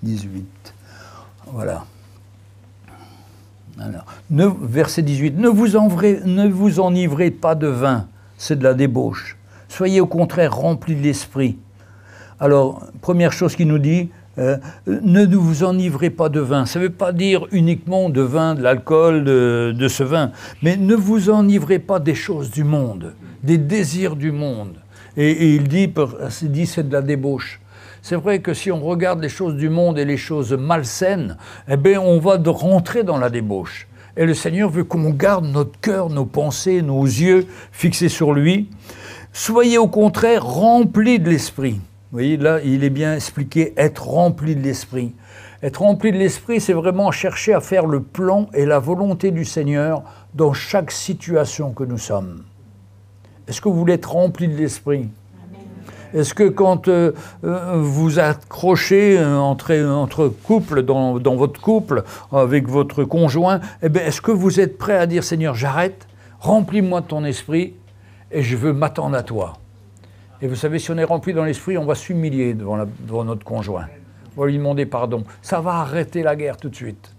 18. Voilà. Alors, verset 18, ne vous enivrez pas de vin, c'est de la débauche. Soyez au contraire remplis de l'esprit. Alors, première chose qu'il nous dit, ne vous enivrez pas de vin. Ça ne veut pas dire uniquement de vin, de l'alcool, de ce vin, mais ne vous enivrez pas des choses du monde, des désirs du monde. Et il dit c'est de la débauche. C'est vrai que si on regarde les choses du monde et les choses malsaines, eh bien on va rentrer dans la débauche. Et le Seigneur veut qu'on garde notre cœur, nos pensées, nos yeux fixés sur lui. Soyez au contraire remplis de l'Esprit. Vous voyez, là, il est bien expliqué, être rempli de l'Esprit. Être rempli de l'Esprit, c'est vraiment chercher à faire le plan et la volonté du Seigneur dans chaque situation que nous sommes. Est-ce que vous voulez être rempli de l'Esprit ? Est-ce que quand vous accrochez entre couples, dans votre couple, avec votre conjoint, eh bien, est-ce que vous êtes prêt à dire « Seigneur, j'arrête, remplis-moi de ton esprit et je veux m'attendre à toi ». Et vous savez, si on est rempli dans l'esprit, on va s'humilier devant notre conjoint. On va lui demander pardon. Ça va arrêter la guerre tout de suite.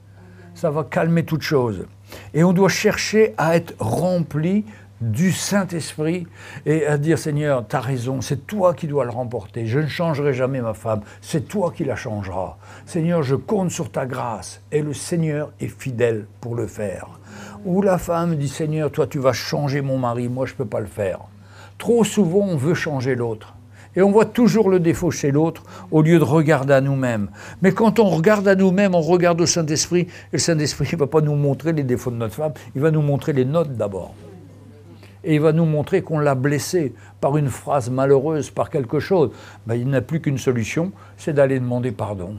Ça va calmer toute chose. Et on doit chercher à être rempli du Saint-Esprit et à dire « Seigneur, tu as raison, c'est toi qui dois le remporter. Je ne changerai jamais ma femme, c'est toi qui la changeras. Seigneur, je compte sur ta grâce. » Et le Seigneur est fidèle pour le faire. Ou la femme dit « Seigneur, toi tu vas changer mon mari, moi je ne peux pas le faire. » Trop souvent, on veut changer l'autre. Et on voit toujours le défaut chez l'autre au lieu de regarder à nous-mêmes. Mais quand on regarde à nous-mêmes, on regarde au Saint-Esprit. Et le Saint-Esprit ne va pas nous montrer les défauts de notre femme, il va nous montrer les nôtres d'abord. Et il va nous montrer qu'on l'a blessé par une phrase malheureuse, par quelque chose. Ben, il n'a plus qu'une solution, c'est d'aller demander pardon.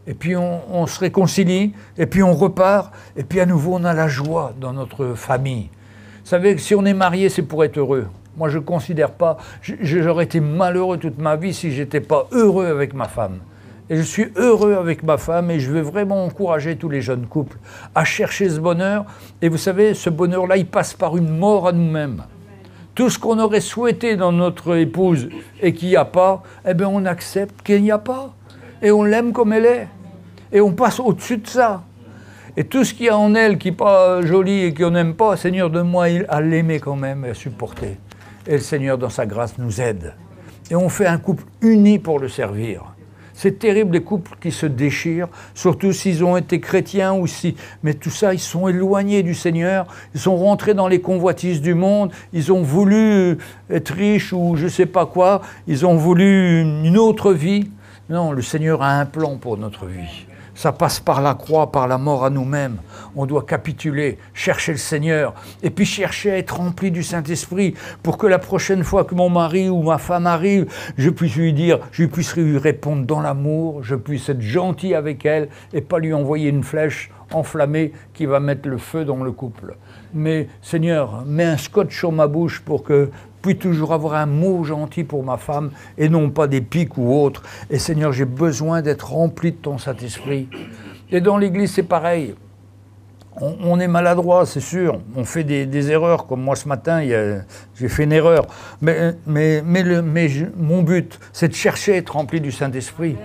Et puis on se réconcilie, et puis on repart, et puis à nouveau on a la joie dans notre famille. Vous savez que si on est marié, c'est pour être heureux. Moi je ne considère pas, j'aurais été malheureux toute ma vie si je n'étais pas heureux avec ma femme. Et je suis heureux avec ma femme et je veux vraiment encourager tous les jeunes couples à chercher ce bonheur. Et vous savez, ce bonheur-là, il passe par une mort à nous-mêmes. Tout ce qu'on aurait souhaité dans notre épouse et qu'il n'y a pas, eh bien on accepte qu'il n'y a pas. Et on l'aime comme elle est. Et on passe au-dessus de ça. Et tout ce qu'il y a en elle qui n'est pas joli et qu'on n'aime pas, Seigneur, donne-moi à l'aimer quand même et à supporter. Et le Seigneur, dans sa grâce, nous aide. Et on fait un couple uni pour le servir. C'est terrible les couples qui se déchirent, surtout s'ils ont été chrétiens ou si... Mais tout ça, ils sont éloignés du Seigneur, ils sont rentrés dans les convoitises du monde, ils ont voulu être riches ou je ne sais pas quoi, ils ont voulu une autre vie. Non, le Seigneur a un plan pour notre vie. Ça passe par la croix, par la mort à nous-mêmes. On doit capituler, chercher le Seigneur, et puis chercher à être rempli du Saint-Esprit pour que la prochaine fois que mon mari ou ma femme arrive, je puisse lui répondre dans l'amour, je puisse être gentil avec elle et pas lui envoyer une flèche enflammée qui va mettre le feu dans le couple. Mais Seigneur, mets un scotch sur ma bouche pour que je puisse toujours avoir un mot gentil pour ma femme et non pas des piques ou autres. Et Seigneur, j'ai besoin d'être rempli de ton Saint-Esprit. Et dans l'Église, c'est pareil. On est maladroit, c'est sûr. On fait des erreurs, comme moi ce matin, j'ai fait une erreur. Mais mon but, c'est de chercher à être rempli du Saint-Esprit.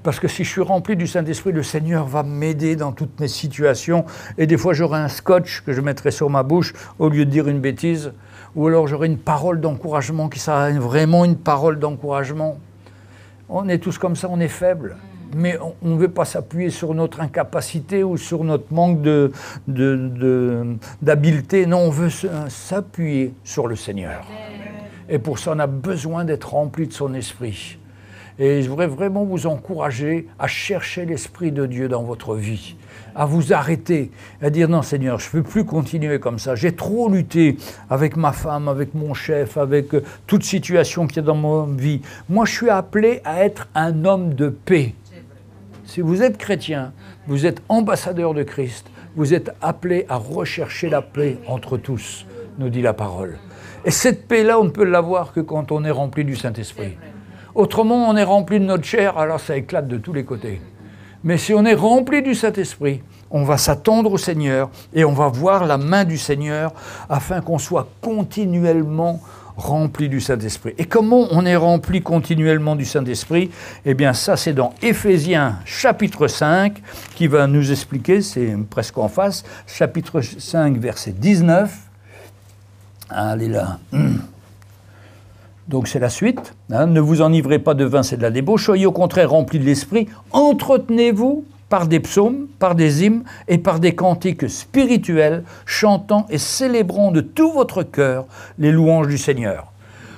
Parce que si je suis rempli du Saint-Esprit, le Seigneur va m'aider dans toutes mes situations. Et des fois, j'aurai un scotch que je mettrai sur ma bouche au lieu de dire une bêtise. Ou alors j'aurai une parole d'encouragement qui sera vraiment une parole d'encouragement. On est tous comme ça, on est faibles. Mais on ne veut pas s'appuyer sur notre incapacité ou sur notre manque d'habileté. Non, on veut s'appuyer sur le Seigneur. Et pour ça, on a besoin d'être rempli de son esprit. Et je voudrais vraiment vous encourager à chercher l'Esprit de Dieu dans votre vie, à vous arrêter, à dire non Seigneur, je ne peux plus continuer comme ça. J'ai trop lutté avec ma femme, avec mon chef, avec toute situation qu'il y a dans ma vie. Moi, je suis appelé à être un homme de paix. Si vous êtes chrétien, vous êtes ambassadeur de Christ, vous êtes appelé à rechercher la paix entre tous, nous dit la parole. Et cette paix-là, on ne peut l'avoir que quand on est rempli du Saint-Esprit. Autrement, on est rempli de notre chair, alors ça éclate de tous les côtés. Mais si on est rempli du Saint-Esprit, on va s'attendre au Seigneur et on va voir la main du Seigneur afin qu'on soit continuellement rempli du Saint-Esprit. Et comment on est rempli continuellement du Saint-Esprit? Eh bien ça c'est dans Éphésiens chapitre 5 qui va nous expliquer, c'est presque en face, chapitre 5 verset 19. Allez là. Donc c'est la suite. Ne vous enivrez pas de vin, c'est de la débauche. Soyez au contraire remplis de l'Esprit. Entretenez-vous par des psaumes, par des hymnes et par des cantiques spirituels, chantant et célébrant de tout votre cœur les louanges du Seigneur.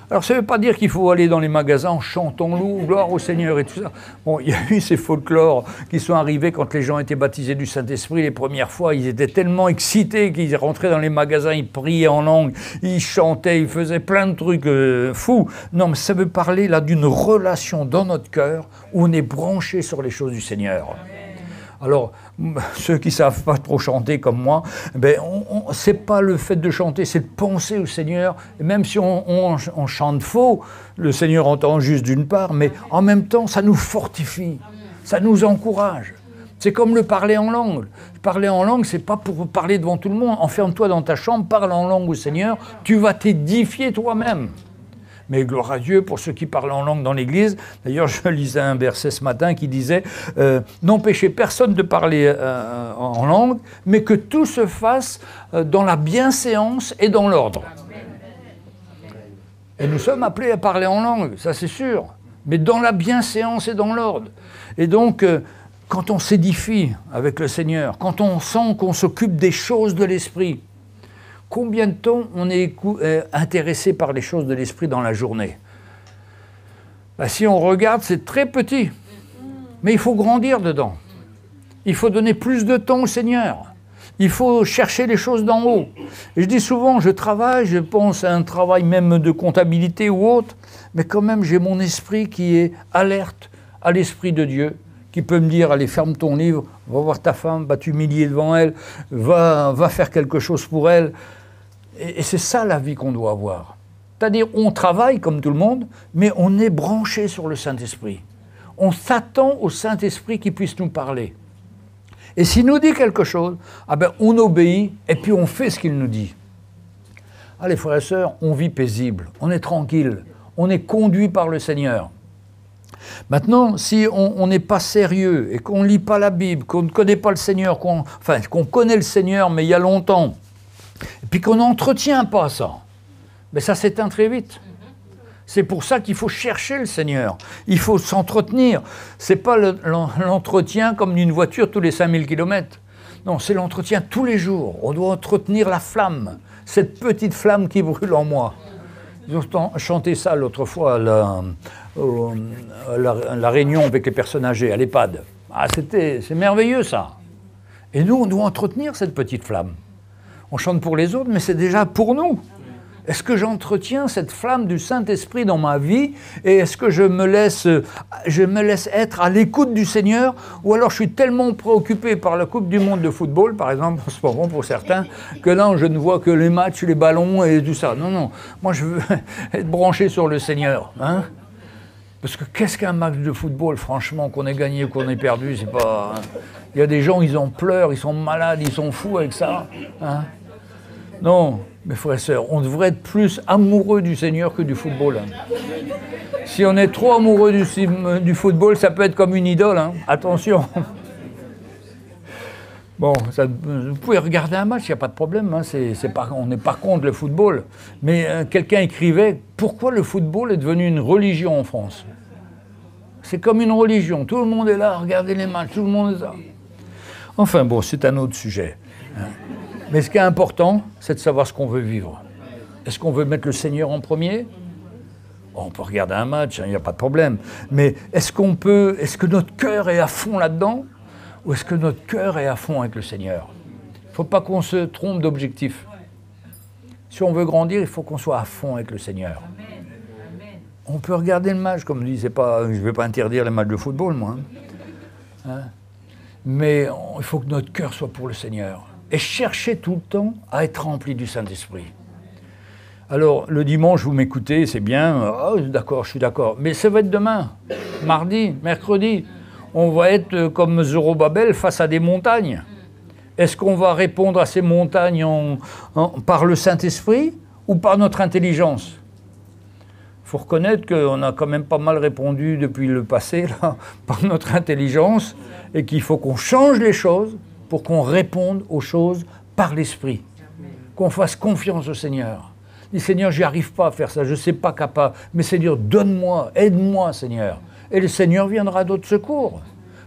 Alors ça ne veut pas dire qu'il faut aller dans les magasins en chantant gloire au Seigneur et tout ça. Bon, il y a eu ces folklores qui sont arrivés quand les gens étaient baptisés du Saint-Esprit les premières fois. Ils étaient tellement excités qu'ils rentraient dans les magasins, ils priaient en langue, ils chantaient, ils faisaient plein de trucs fous. Non, mais ça veut parler là d'une relation dans notre cœur où on est branché sur les choses du Seigneur. Alors, ceux qui ne savent pas trop chanter comme moi, ben c'est pas le fait de chanter, c'est de penser au Seigneur. Et même si on chante faux, le Seigneur entend juste d'une part, mais en même temps, ça nous fortifie, ça nous encourage. C'est comme le parler en langue. Parler en langue, c'est pas pour parler devant tout le monde. Enferme-toi dans ta chambre, parle en langue au Seigneur, tu vas t'édifier toi-même. Mais gloire à Dieu pour ceux qui parlent en langue dans l'Église. D'ailleurs, je lisais un verset ce matin qui disait « N'empêchez personne de parler en langue, mais que tout se fasse dans la bienséance et dans l'ordre. » Et nous sommes appelés à parler en langue, ça c'est sûr, mais dans la bienséance et dans l'ordre. Et donc, quand on s'édifie avec le Seigneur, quand on sent qu'on s'occupe des choses de l'Esprit, combien de temps on est intéressé par les choses de l'Esprit dans la journée? Ben, si on regarde, c'est très petit. Mais il faut grandir dedans. Il faut donner plus de temps au Seigneur. Il faut chercher les choses d'en haut. Et je dis souvent, je travaille, je pense à un travail même de comptabilité ou autre, mais quand même j'ai mon esprit qui est alerte à l'Esprit de Dieu, qui peut me dire, allez, ferme ton livre, va voir ta femme, va t'humilier devant elle, va faire quelque chose pour elle. Et c'est ça la vie qu'on doit avoir. C'est-à-dire, on travaille comme tout le monde, mais on est branché sur le Saint-Esprit. On s'attend au Saint-Esprit qui puisse nous parler. Et s'il nous dit quelque chose, ah ben, on obéit et puis on fait ce qu'il nous dit. Allez, frères et sœurs, on vit paisible, on est tranquille, on est conduit par le Seigneur. Maintenant, si on n'est pas sérieux et qu'on ne lit pas la Bible, qu'on ne connaît pas le Seigneur, qu'on connaît le Seigneur mais il y a longtemps, et puis qu'on n'entretient pas ça, ben ça s'éteint très vite. C'est pour ça qu'il faut chercher le Seigneur. Il faut s'entretenir. Ce n'est pas l'entretien comme d'une voiture tous les 5000 km. Non, c'est l'entretien tous les jours. On doit entretenir la flamme, cette petite flamme qui brûle en moi. Ils ont chanté ça l'autre fois à la réunion avec les personnes âgées, à l'EHPAD. Ah, c'est merveilleux ça. Et nous, on doit entretenir cette petite flamme. On chante pour les autres, mais c'est déjà pour nous. Est-ce que j'entretiens cette flamme du Saint-Esprit dans ma vie? Et est-ce que je me laisse être à l'écoute du Seigneur? Ou alors je suis tellement préoccupé par la Coupe du Monde de football, par exemple, en ce moment pour certains, que là je ne vois que les matchs, les ballons et tout ça. Non, non, moi je veux être branché sur le Seigneur. Hein? Parce que qu'est-ce qu'un match de football, franchement, qu'on ait gagné ou qu'on ait perdu, c'est pas... Il y a des gens, ils en pleurent, ils sont malades, ils sont fous avec ça. Hein? Non, mes frères et sœurs, on devrait être plus amoureux du Seigneur que du football. Hein. Si on est trop amoureux du football, ça peut être comme une idole. Hein. Attention. Bon, vous pouvez regarder un match, il n'y a pas de problème. Hein. On n'est pas contre le football. Mais quelqu'un écrivait, pourquoi le football est devenu une religion en France? C'est comme une religion. Tout le monde est là, regardez les matchs, tout le monde est là. Enfin bon, c'est un autre sujet. Mais ce qui est important, c'est de savoir ce qu'on veut vivre. Est-ce qu'on veut mettre le Seigneur en premier ? On peut regarder un match, il n'y a pas de problème. Mais est-ce que notre cœur est à fond là-dedans ? Ou est-ce que notre cœur est à fond avec le Seigneur ? Il ne faut pas qu'on se trompe d'objectif. Si on veut grandir, il faut qu'on soit à fond avec le Seigneur. On peut regarder le match, comme je dis, je ne vais pas interdire les matchs de football, moi. Mais il faut que notre cœur soit pour le Seigneur. Et chercher tout le temps à être rempli du Saint-Esprit. Alors, le dimanche, vous m'écoutez, c'est bien, d'accord, je suis d'accord. Mais ça va être demain, mardi, mercredi. On va être comme Zorobabel face à des montagnes. Est-ce qu'on va répondre à ces montagnes par le Saint-Esprit ou par notre intelligence ? Il faut reconnaître qu'on a quand même pas mal répondu depuis le passé, là, par notre intelligence, et qu'il faut qu'on change les choses pour qu'on réponde aux choses par l'Esprit. Qu'on fasse confiance au Seigneur. Dis, Seigneur, j'y arrive pas à faire ça, je ne sais pas capable, mais Seigneur, donne-moi, aide-moi, Seigneur. Et le Seigneur viendra à notre secours.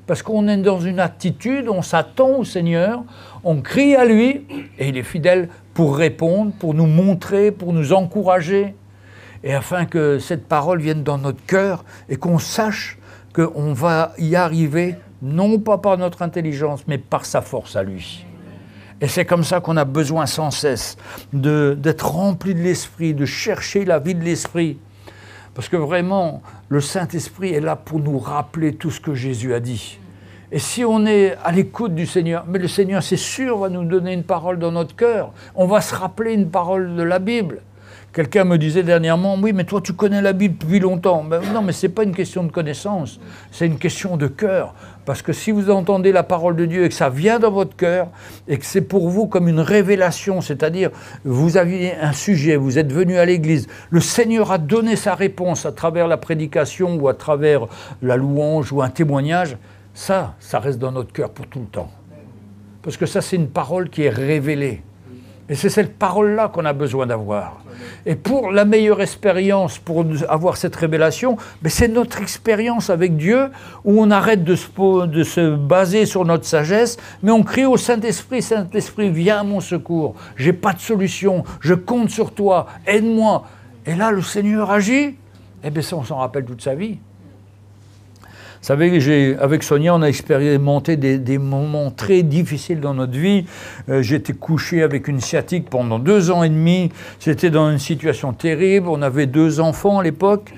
Parce qu'on est dans une attitude, on s'attend au Seigneur, on crie à lui, et il est fidèle pour répondre, pour nous montrer, pour nous encourager, et afin que cette parole vienne dans notre cœur, et qu'on sache qu'on va y arriver, non pas par notre intelligence, mais par sa force à lui. Et c'est comme ça qu'on a besoin sans cesse d'être rempli de l'Esprit, de chercher la vie de l'Esprit. Parce que vraiment, le Saint-Esprit est là pour nous rappeler tout ce que Jésus a dit. Et si on est à l'écoute du Seigneur, mais le Seigneur, c'est sûr, va nous donner une parole dans notre cœur. On va se rappeler une parole de la Bible. Quelqu'un me disait dernièrement, oui, mais toi, tu connais la Bible depuis longtemps. Ben, non, mais ce n'est pas une question de connaissance, c'est une question de cœur. Parce que si vous entendez la parole de Dieu et que ça vient dans votre cœur, et que c'est pour vous comme une révélation, c'est-à-dire, vous aviez un sujet, vous êtes venu à l'église, le Seigneur a donné sa réponse à travers la prédication ou à travers la louange ou un témoignage, ça reste dans notre cœur pour tout le temps. Parce que ça, c'est une parole qui est révélée. Et c'est cette parole-là qu'on a besoin d'avoir. Et pour la meilleure expérience, pour avoir cette révélation, c'est notre expérience avec Dieu, où on arrête de se baser sur notre sagesse, mais on crie au Saint-Esprit, Saint-Esprit, viens à mon secours, j'ai pas de solution, je compte sur toi, aide-moi. Et là, le Seigneur agit, et bien ça, on s'en rappelle toute sa vie. Vous savez, avec Sonia, on a expérimenté des moments très difficiles dans notre vie. J'étais couché avec une sciatique pendant 2 ans et demi. J'étais dans une situation terrible. On avait 2 enfants à l'époque.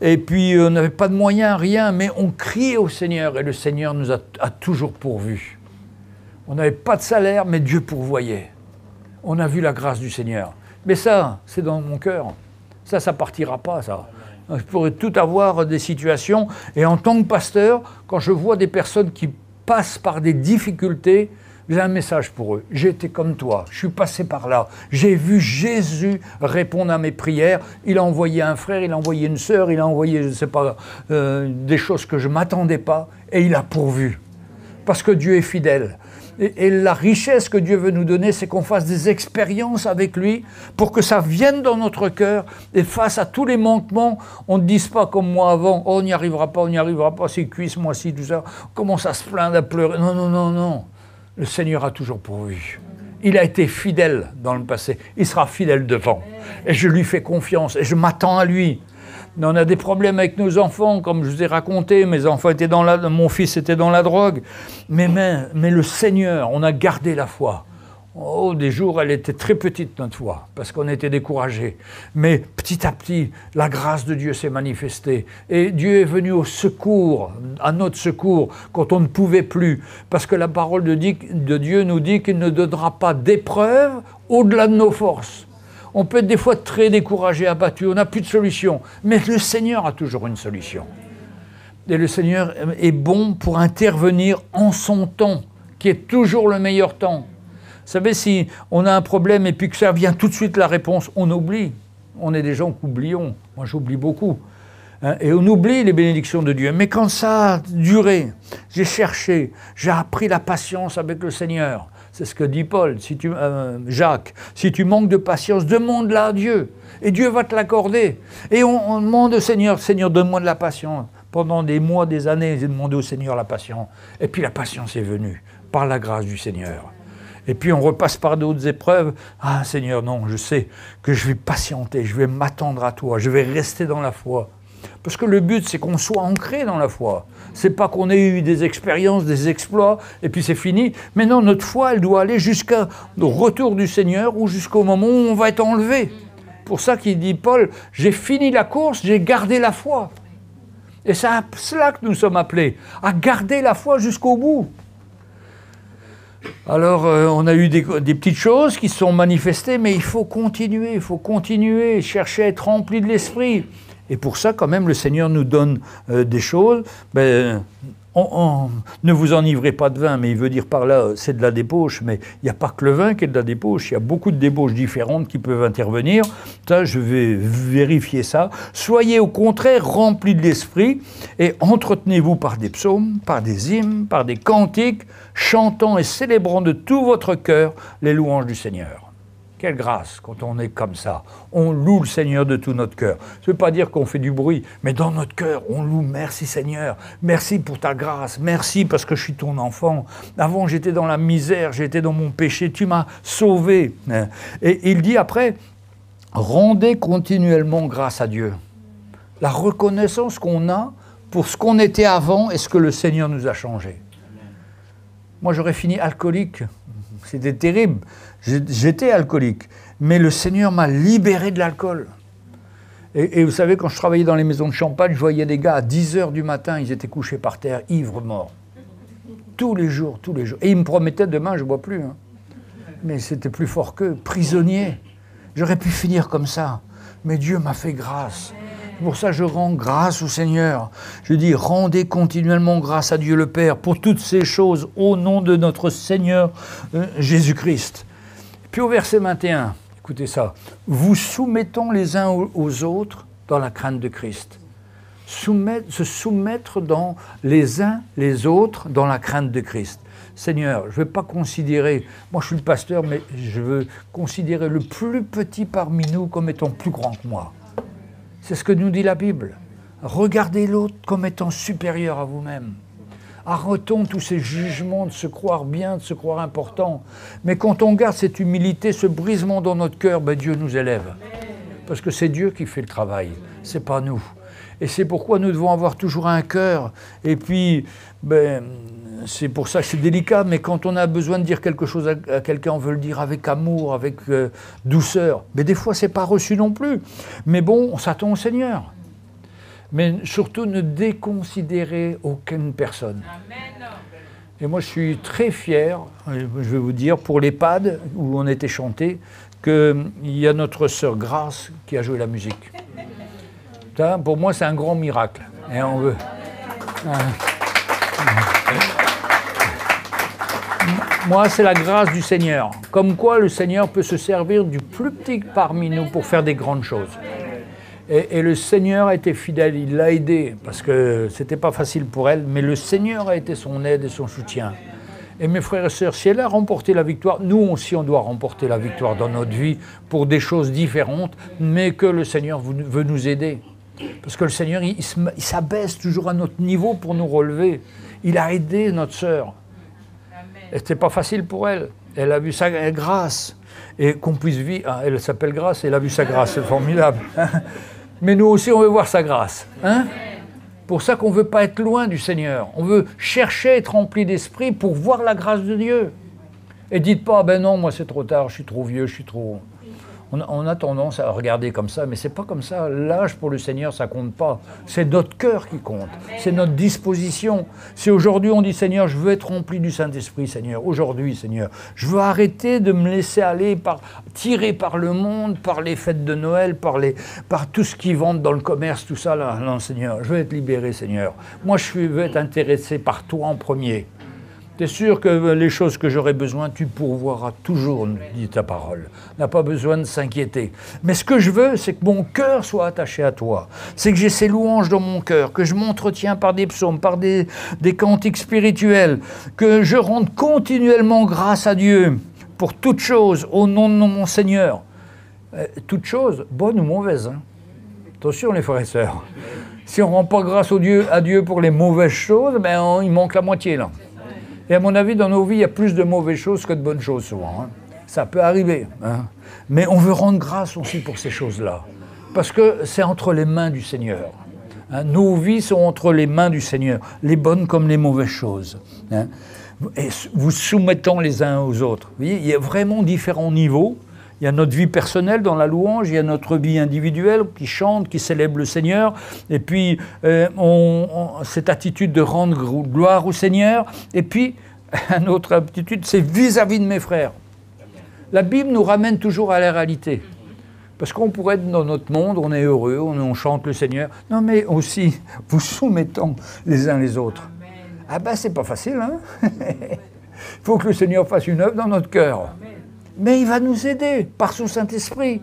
Et puis, on n'avait pas de moyens, rien. Mais on criait au Seigneur. Et le Seigneur nous a toujours pourvus. On n'avait pas de salaire, mais Dieu pourvoyait. On a vu la grâce du Seigneur. Mais ça, c'est dans mon cœur. Ça partira pas, ça. Je pourrais tout avoir des situations. Et en tant que pasteur, quand je vois des personnes qui passent par des difficultés, j'ai un message pour eux. J'ai été comme toi, je suis passé par là. J'ai vu Jésus répondre à mes prières. Il a envoyé un frère, il a envoyé une sœur, il a envoyé, je ne sais pas, des choses que je ne m'attendais pas. Et il a pourvu. Parce que Dieu est fidèle. Et la richesse que Dieu veut nous donner, c'est qu'on fasse des expériences avec lui pour que ça vienne dans notre cœur. Et face à tous les manquements, on ne dise pas comme moi avant, oh, on n'y arrivera pas, c'est cuisse, moi ci, tout ça. On commence à se plaindre, à pleurer. Non, non, non, non. Le Seigneur a toujours pourvu. Il a été fidèle dans le passé. Il sera fidèle devant. Et je lui fais confiance et je m'attends à lui. On a des problèmes avec nos enfants, comme je vous ai raconté, mon fils était dans la drogue. Mais le Seigneur, on a gardé la foi. Oh, des jours, elle était très petite, notre foi, parce qu'on était découragés. Mais petit à petit, la grâce de Dieu s'est manifestée. Et Dieu est venu au secours, à notre secours, quand on ne pouvait plus. Parce que la parole de Dieu nous dit qu'il ne donnera pas d'épreuve au-delà de nos forces. On peut être des fois très découragé, abattu, on n'a plus de solution. Mais le Seigneur a toujours une solution. Et le Seigneur est bon pour intervenir en son temps, qui est toujours le meilleur temps. Vous savez, si on a un problème et puis que ça vient tout de suite la réponse, on oublie. On est des gens qui oublions. Moi, j'oublie beaucoup. Et on oublie les bénédictions de Dieu. Mais quand ça a duré, j'ai cherché, j'ai appris la patience avec le Seigneur. C'est ce que dit Paul, Jacques. Si tu manques de patience, demande-la à Dieu. Et Dieu va te l'accorder. Et on demande au Seigneur, Seigneur, donne-moi de la patience. Pendant des mois, des années, j'ai demandé au Seigneur la patience. Et puis la patience est venue, par la grâce du Seigneur. Et puis on repasse par d'autres épreuves. Ah Seigneur, non, je sais que je vais patienter, je vais m'attendre à toi, je vais rester dans la foi. Parce que le but, c'est qu'on soit ancré dans la foi. C'est pas qu'on ait eu des expériences, des exploits, et puis c'est fini. Mais non, notre foi, elle doit aller jusqu'au retour du Seigneur ou jusqu'au moment où on va être enlevé. Pour ça qu'il dit, Paul, j'ai fini la course, j'ai gardé la foi. Et c'est à cela que nous sommes appelés, à garder la foi jusqu'au bout. Alors, on a eu des petites choses qui se sont manifestées, mais il faut continuer, chercher à être rempli de l'Esprit. Et pour ça, quand même, le Seigneur nous donne des choses. Ne vous enivrez pas de vin, mais il veut dire par là, c'est de la débauche, mais il n'y a pas que le vin qui est de la débauche, il y a beaucoup de débauches différentes qui peuvent intervenir. Ça, je vais vérifier ça. Soyez au contraire remplis de l'Esprit et entretenez-vous par des psaumes, par des hymnes, par des cantiques, chantant et célébrant de tout votre cœur les louanges du Seigneur. Quelle grâce quand on est comme ça. On loue le Seigneur de tout notre cœur. Ça ne veut pas dire qu'on fait du bruit, mais dans notre cœur, on loue. Merci Seigneur. Merci pour ta grâce. Merci parce que je suis ton enfant. Avant, j'étais dans la misère, j'étais dans mon péché. Tu m'as sauvé. Et il dit après, rendez continuellement grâce à Dieu. La reconnaissance qu'on a pour ce qu'on était avant et ce que le Seigneur nous a changé. Moi, j'aurais fini alcoolique. C'était terrible. J'étais alcoolique, mais le Seigneur m'a libéré de l'alcool. Et vous savez, quand je travaillais dans les maisons de champagne, je voyais des gars à 10h du matin, ils étaient couchés par terre, ivres, morts. Tous les jours. Et ils me promettaient, demain, je ne bois plus. Hein. Mais c'était plus fort qu'eux, prisonniers. J'aurais pu finir comme ça, mais Dieu m'a fait grâce. Pour ça, je rends grâce au Seigneur. Je dis, rendez continuellement grâce à Dieu le Père pour toutes ces choses au nom de notre Seigneur Jésus-Christ. Puis au verset 21, écoutez ça, vous soumettons les uns aux autres dans la crainte de Christ. Se soumettre dans les uns les autres dans la crainte de Christ. Seigneur, je ne vais pas considérer, moi je suis le pasteur, mais je veux considérer le plus petit parmi nous comme étant plus grand que moi. C'est ce que nous dit la Bible. Regardez l'autre comme étant supérieur à vous-même. Arrêtons tous ces jugements de se croire bien, de se croire important. Mais quand on garde cette humilité, ce brisement dans notre cœur, Dieu nous élève. Parce que c'est Dieu qui fait le travail, c'est pas nous. Et c'est pourquoi nous devons avoir toujours un cœur. Et puis, c'est pour ça que c'est délicat, mais quand on a besoin de dire quelque chose à quelqu'un, on veut le dire avec amour, avec douceur. Mais des fois, c'est pas reçu non plus. Mais bon, on s'attend au Seigneur. Mais surtout, ne déconsidérez aucune personne. Amen. Et moi, je suis très fier, je vais vous dire, pour l'EHPAD, où on était chanté, qu'il y a notre sœur Grace qui a joué la musique. Ça, pour moi, c'est un grand miracle. Et on veut... Moi, c'est la grâce du Seigneur. Comme quoi, le Seigneur peut se servir du plus petit parmi nous pour faire des grandes choses. Et le Seigneur a été fidèle, il l'a aidée, parce que c'était pas facile pour elle, mais le Seigneur a été son aide et son soutien. Et mes frères et sœurs, si elle a remporté la victoire, nous aussi on doit remporter la victoire dans notre vie pour des choses différentes, mais que le Seigneur veut nous aider. Parce que le Seigneur, il s'abaisse toujours à notre niveau pour nous relever. Il a aidé notre sœur. Et c'était pas facile pour elle. Elle a vu sa grâce. Et qu'on puisse vivre... elle s'appelle Grâce, elle a vu sa grâce, c'est formidable. Mais nous aussi, on veut voir sa grâce. Hein? Pour ça qu'on ne veut pas être loin du Seigneur. On veut chercher à être rempli d'esprit pour voir la grâce de Dieu. Et dites pas, non, moi c'est trop tard, je suis trop vieux, je suis trop... On a tendance à regarder comme ça, mais c'est pas comme ça. L'âge pour le Seigneur, ça compte pas. C'est notre cœur qui compte. C'est notre disposition. Si aujourd'hui on dit, Seigneur, je veux être rempli du Saint-Esprit, Seigneur. Aujourd'hui, Seigneur, je veux arrêter de me laisser aller tirer par le monde, par les fêtes de Noël, par tout ce qui vendent dans le commerce, tout ça, là. Non, Seigneur, je veux être libéré, Seigneur. Moi, je veux être intéressé par toi en premier. C'est sûr que les choses que j'aurai besoin, tu pourvoiras toujours, dit ta parole. On n'a pas besoin de s'inquiéter. Mais ce que je veux, c'est que mon cœur soit attaché à toi. C'est que j'ai ces louanges dans mon cœur, que je m'entretiens par des psaumes, par des cantiques spirituels, que je rende continuellement grâce à Dieu pour toutes choses, au nom de mon Seigneur. Toutes choses, bonnes ou mauvaises. Hein. Attention les frères et sœurs. Si on ne rend pas grâce à Dieu pour les mauvaises choses, ben il manque la moitié là. Et à mon avis, dans nos vies, il y a plus de mauvaises choses que de bonnes choses souvent. Hein. Ça peut arriver. Hein. Mais on veut rendre grâce aussi pour ces choses-là. Parce que c'est entre les mains du Seigneur. Hein. Nos vies sont entre les mains du Seigneur. Les bonnes comme les mauvaises choses. Hein. Et vous soumettons les uns aux autres. Vous voyez, il y a vraiment différents niveaux. Il y a notre vie personnelle dans la louange, il y a notre vie individuelle qui chante, qui célèbre le Seigneur, et puis cette attitude de rendre gloire au Seigneur, et puis une autre attitude, c'est vis-à-vis de mes frères. La Bible nous ramène toujours à la réalité, parce qu'on pourrait être dans notre monde, on est heureux, on chante le Seigneur, non mais aussi, vous soumettons les uns les autres. Ah ben c'est pas facile, hein. Il faut que le Seigneur fasse une œuvre dans notre cœur. Mais il va nous aider par son Saint-Esprit.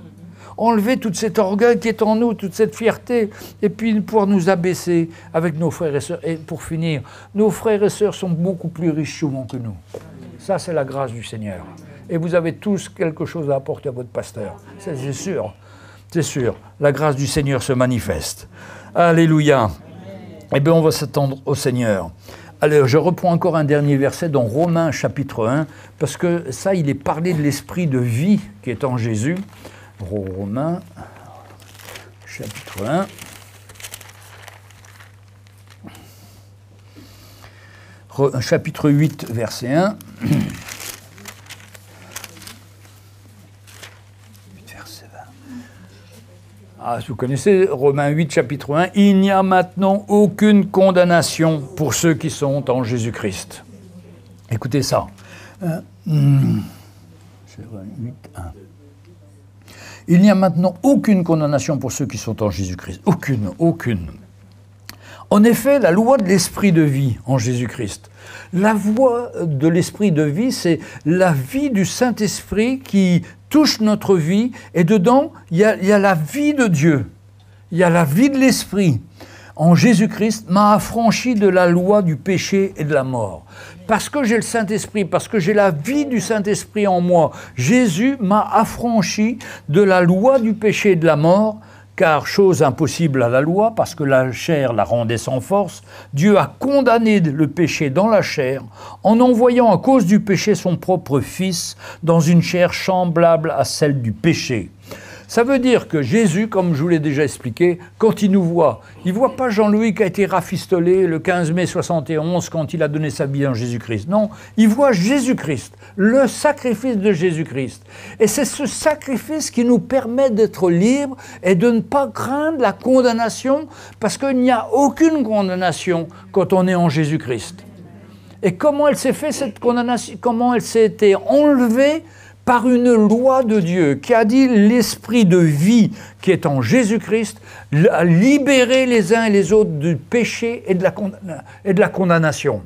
Enlever tout cet orgueil qui est en nous, toute cette fierté, et puis pouvoir nous abaisser avec nos frères et sœurs. Et pour finir, nos frères et sœurs sont beaucoup plus riches souvent que nous. Ça, c'est la grâce du Seigneur. Et vous avez tous quelque chose à apporter à votre pasteur. C'est sûr. C'est sûr. La grâce du Seigneur se manifeste. Alléluia. Eh bien, on va s'attendre au Seigneur. Alors, je reprends encore un dernier verset dans Romains chapitre 1, parce que ça, il est parlé de l'esprit de vie qui est en Jésus. Romains chapitre 1. Chapitre 8, verset 1. Ah, vous connaissez Romains 8, chapitre 1. « Il n'y a maintenant aucune condamnation pour ceux qui sont en Jésus-Christ. » Écoutez ça. 8, 1. « Il n'y a maintenant aucune condamnation pour ceux qui sont en Jésus-Christ. » Aucune, aucune. En effet, la loi de l'esprit de vie en Jésus-Christ. La voie de l'esprit de vie, c'est la vie du Saint-Esprit qui touche notre vie, et dedans, il y a la vie de Dieu, il y a la vie de l'Esprit. En Jésus-Christ, m'a affranchi de la loi du péché et de la mort. Parce que j'ai le Saint-Esprit, parce que j'ai la vie du Saint-Esprit en moi, Jésus m'a affranchi de la loi du péché et de la mort, car chose impossible à la loi, parce que la chair la rendait sans force, Dieu a condamné le péché dans la chair, en envoyant à cause du péché son propre Fils dans une chair semblable à celle du péché. Ça veut dire que Jésus, comme je vous l'ai déjà expliqué, quand il nous voit, il ne voit pas Jean-Louis qui a été rafistolé le 15 mai 71 quand il a donné sa vie en Jésus-Christ. Non, il voit Jésus-Christ, le sacrifice de Jésus-Christ. Et c'est ce sacrifice qui nous permet d'être libres et de ne pas craindre la condamnation, parce qu'il n'y a aucune condamnation quand on est en Jésus-Christ. Et comment elle s'est faite, cette condamnation? Comment elle s'est été enlevée? Par une loi de Dieu qui a dit l'esprit de vie qui est en Jésus-Christ a libéré les uns et les autres du péché et de la condamnation.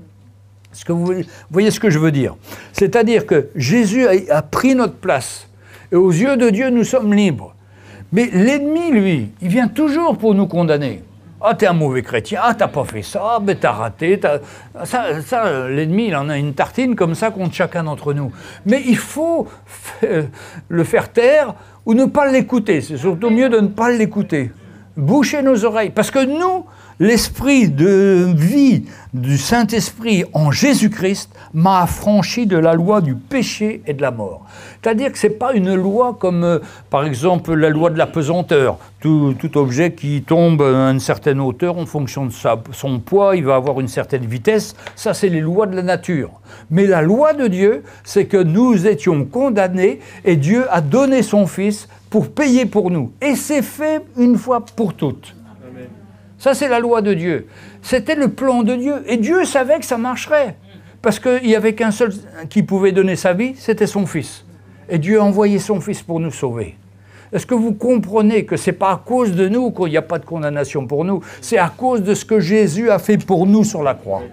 Est-ce que vous voyez ce que je veux dire? C'est-à-dire que Jésus a pris notre place et aux yeux de Dieu nous sommes libres. Mais l'ennemi, lui, il vient toujours pour nous condamner. Ah, t'es un mauvais chrétien, ah, t'as pas fait ça, mais t'as raté. Ça, l'ennemi, il en a une tartine comme ça contre chacun d'entre nous. Mais il faut le faire taire ou ne pas l'écouter. C'est surtout mieux de ne pas l'écouter. Boucher nos oreilles. Parce que nous, l'esprit de vie du Saint-Esprit en Jésus-Christ m'a affranchi de la loi du péché et de la mort. C'est-à-dire que ce n'est pas une loi comme, par exemple, la loi de la pesanteur. Tout objet qui tombe à une certaine hauteur, en fonction de son poids, il va avoir une certaine vitesse. Ça, c'est les lois de la nature. Mais la loi de Dieu, c'est que nous étions condamnés et Dieu a donné son Fils pour payer pour nous. Et c'est fait une fois pour toutes. Amen. Ça, c'est la loi de Dieu. C'était le plan de Dieu. Et Dieu savait que ça marcherait. Parce qu'il n'y avait qu'un seul qui pouvait donner sa vie, c'était son Fils. Et Dieu a envoyé son Fils pour nous sauver. Est-ce que vous comprenez que ce n'est pas à cause de nous qu'il n'y a pas de condamnation pour nous? C'est à cause de ce que Jésus a fait pour nous sur la croix.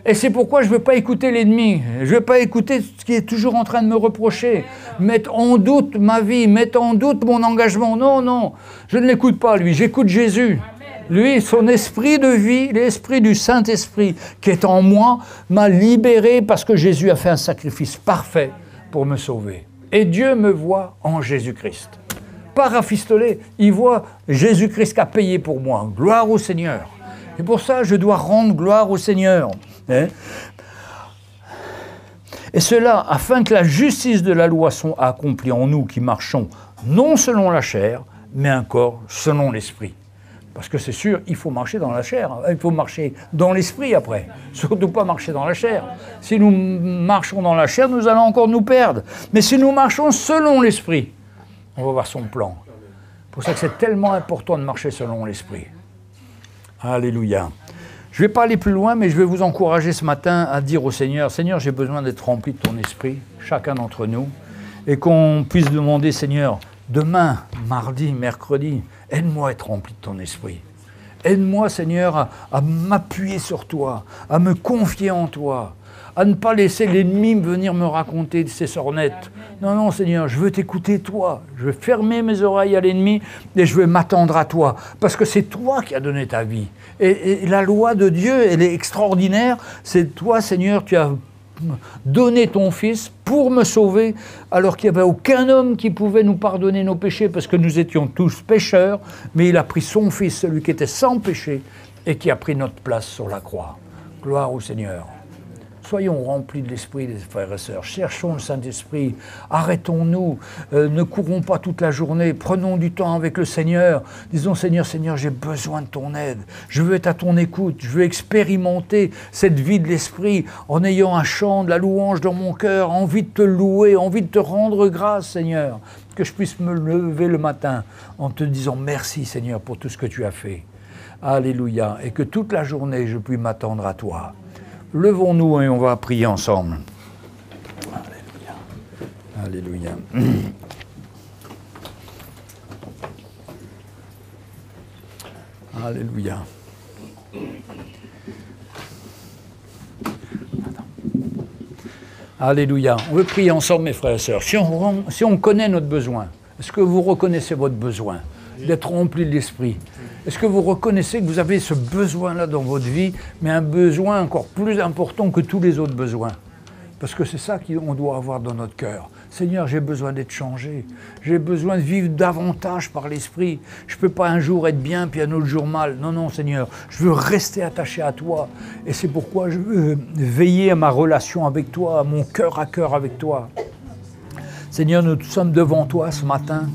Et c'est pourquoi je ne veux pas écouter l'ennemi. Je ne veux pas écouter ce qui est toujours en train de me reprocher. Mettre en doute ma vie, mettre en doute mon engagement. Non, non, je ne l'écoute pas, lui. J'écoute Jésus. Lui, son esprit de vie, l'esprit du Saint-Esprit qui est en moi, m'a libéré parce que Jésus a fait un sacrifice parfait pour me sauver. Et Dieu me voit en Jésus-Christ. pas rafistoler. Il voit Jésus-Christ qui a payé pour moi. Gloire au Seigneur. Et pour ça, je dois rendre gloire au Seigneur. Hein? Et cela, afin que la justice de la loi soit accomplie en nous qui marchons, non selon la chair, mais encore selon l'esprit. Parce que c'est sûr, il faut marcher dans la chair, il faut marcher dans l'esprit après, surtout pas marcher dans la chair. Si nous marchons dans la chair, nous allons encore nous perdre. Mais si nous marchons selon l'esprit, on va voir son plan. C'est pour ça que c'est tellement important de marcher selon l'esprit. Alléluia. Je ne vais pas aller plus loin, mais je vais vous encourager ce matin à dire au Seigneur, Seigneur, j'ai besoin d'être rempli de ton esprit, chacun d'entre nous, et qu'on puisse demander, Seigneur, demain, mardi, mercredi, aide-moi à être rempli de ton esprit. Aide-moi, Seigneur, à m'appuyer sur toi, à me confier en toi, à ne pas laisser l'ennemi venir me raconter ses sornettes. Non, non, Seigneur, je veux t'écouter, toi. Je veux fermer mes oreilles à l'ennemi et je veux m'attendre à toi. Parce que c'est toi qui as donné ta vie. Et la loi de Dieu, elle est extraordinaire. C'est toi, Seigneur, tu as donné ton Fils pour me sauver, alors qu'il n'y avait aucun homme qui pouvait nous pardonner nos péchés, parce que nous étions tous pécheurs, mais il a pris son Fils, celui qui était sans péché, et qui a pris notre place sur la croix. Gloire au Seigneur. Soyons remplis de l'Esprit, les frères et sœurs. Cherchons le Saint-Esprit. Arrêtons-nous. Ne courons pas toute la journée. Prenons du temps avec le Seigneur. Disons, Seigneur, Seigneur, j'ai besoin de ton aide. Je veux être à ton écoute. Je veux expérimenter cette vie de l'Esprit en ayant un chant, de la louange dans mon cœur, envie de te louer, envie de te rendre grâce, Seigneur. Que je puisse me lever le matin en te disant merci, Seigneur, pour tout ce que tu as fait. Alléluia. Et que toute la journée, je puisse m'attendre à toi. Levons-nous et on va prier ensemble. Alléluia. Alléluia. Alléluia. Alléluia. On veut prier ensemble, mes frères et sœurs. Si on connaît notre besoin, est-ce que vous reconnaissez votre besoin d'être rempli de l'Esprit? Est-ce que vous reconnaissez que vous avez ce besoin-là dans votre vie, mais un besoin encore plus important que tous les autres besoins? Parce que c'est ça qu'on doit avoir dans notre cœur. Seigneur, j'ai besoin d'être changé. J'ai besoin de vivre davantage par l'Esprit. Je ne peux pas un jour être bien, puis un autre jour mal. Non, non, Seigneur, je veux rester attaché à toi. Et c'est pourquoi je veux veiller à ma relation avec toi, à mon cœur à cœur avec toi. Seigneur, nous sommes devant toi ce matin.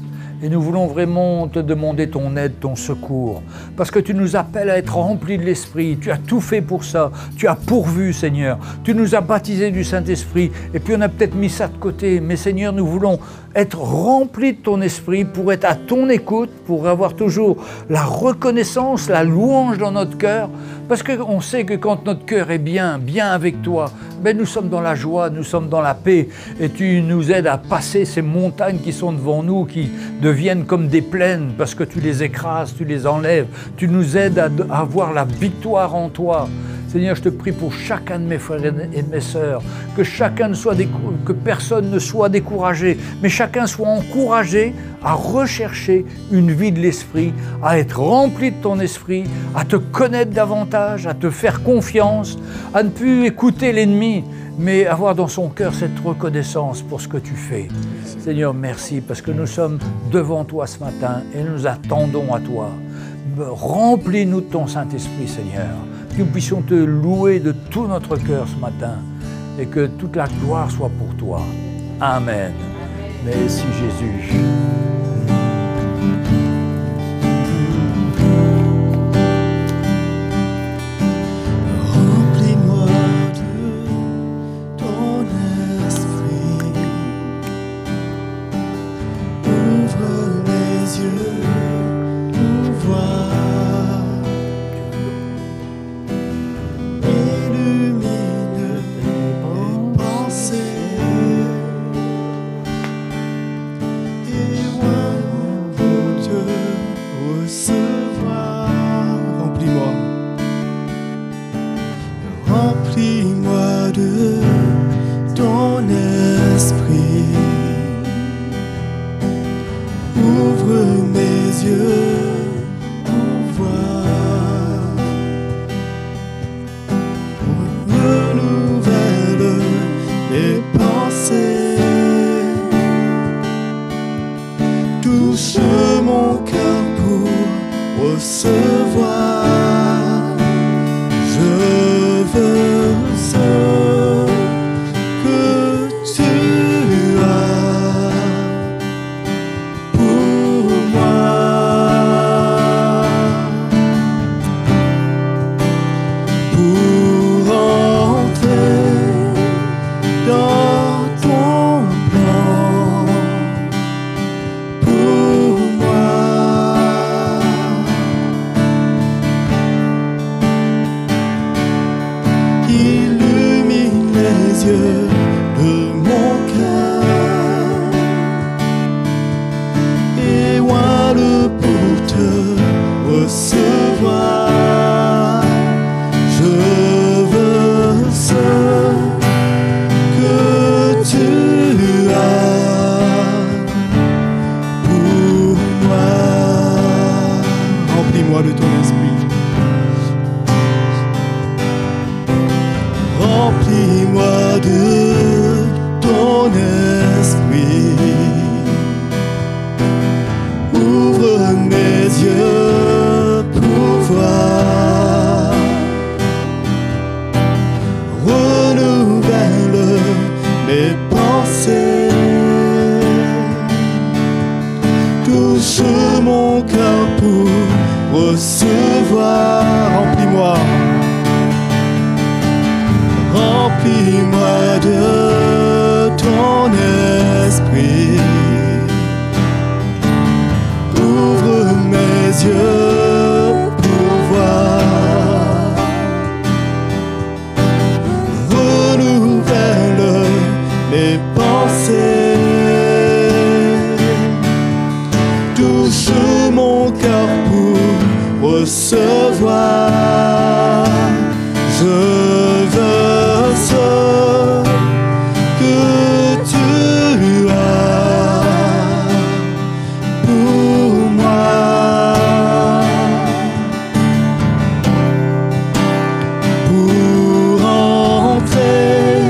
Et nous voulons vraiment te demander ton aide, ton secours. Parce que tu nous appelles à être remplis de l'Esprit. Tu as tout fait pour ça. Tu as pourvu, Seigneur. Tu nous as baptisés du Saint-Esprit. Et puis on a peut-être mis ça de côté. Mais Seigneur, nous voulons être remplis de ton Esprit pour être à ton écoute, pour avoir toujours la reconnaissance, la louange dans notre cœur. Parce qu'on sait que quand notre cœur est bien avec toi, ben nous sommes dans la joie, nous sommes dans la paix. Et tu nous aides à passer ces montagnes qui sont devant nous, qui deviennent comme des plaines, parce que tu les écrases, tu les enlèves. Tu nous aides à avoir la victoire en toi. Seigneur, je te prie pour chacun de mes frères et de mes sœurs, que personne ne soit découragé, mais chacun soit encouragé à rechercher une vie de l'Esprit, à être rempli de ton Esprit, à te connaître davantage, à te faire confiance, à ne plus écouter l'ennemi, mais avoir dans son cœur cette reconnaissance pour ce que tu fais. Seigneur, merci, parce que nous sommes devant toi ce matin et nous attendons à toi. Remplis-nous de ton Saint-Esprit, Seigneur. Que nous puissions te louer de tout notre cœur ce matin et que toute la gloire soit pour toi. Amen. Merci Jésus. Remplis-moi de ton esprit. Ouvre mes yeux pour voir. Remplis-moi de ton esprit. Ouvre mes yeux pour voir. Renouvelle mes pensées. Touche yeux de mon cœur. Éloigne pour te recevoir. Je veux ce que tu as pour moi. Remplis-moi de ton esprit. Remplis-moi de ton esprit. Ouvre mes yeux pour voir. Renouvelle mes pensées. Touche mon cœur pour recevoir. Remplis-moi. Remplis-moi de ton esprit. Ouvre mes yeux pour voir. Renouvelle mes pensées. Touche mon cœur pour recevoir. Je veux ce que tu as pour moi. Pour entrer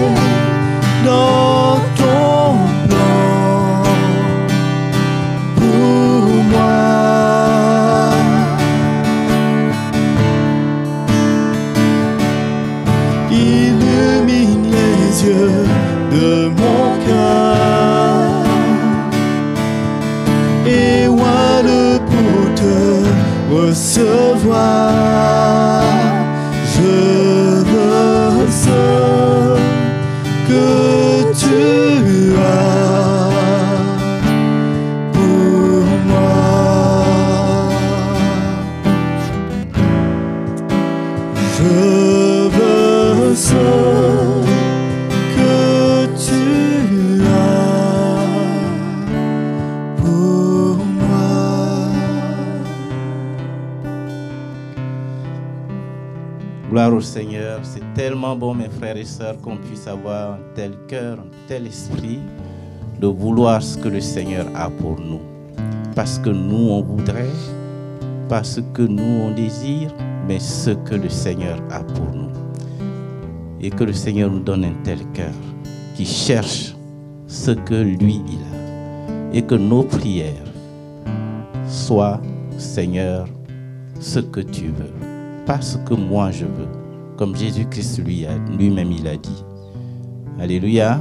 dans ton plan pour moi. Illumine les yeux de mon cœur. Éloigne pour te recevoir. Je veux ce que tu as pour moi. Je veux ce que tu as pour moi. Gloire au Seigneur. C'est tellement bon, mes frères et sœurs, qu'on puisse avoir un tel cœur, un tel esprit de vouloir ce que le Seigneur a pour nous. Parce que nous, on voudrait, pas ce que nous, on désire, mais ce que le Seigneur a pour nous. Et que le Seigneur nous donne un tel cœur qui cherche ce que lui, il a. Et que nos prières soient, Seigneur, ce que tu veux. Pas ce que moi je veux. Comme Jésus-Christ lui-même il a dit. Alléluia.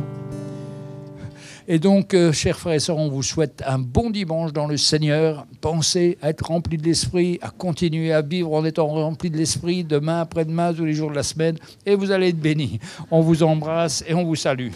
Et donc, chers frères et sœurs, on vous souhaite un bon dimanche dans le Seigneur. Pensez à être remplis de l'Esprit, à continuer à vivre en étant remplis de l'Esprit demain, après-demain, tous les jours de la semaine. Et vous allez être bénis. On vous embrasse et on vous salue.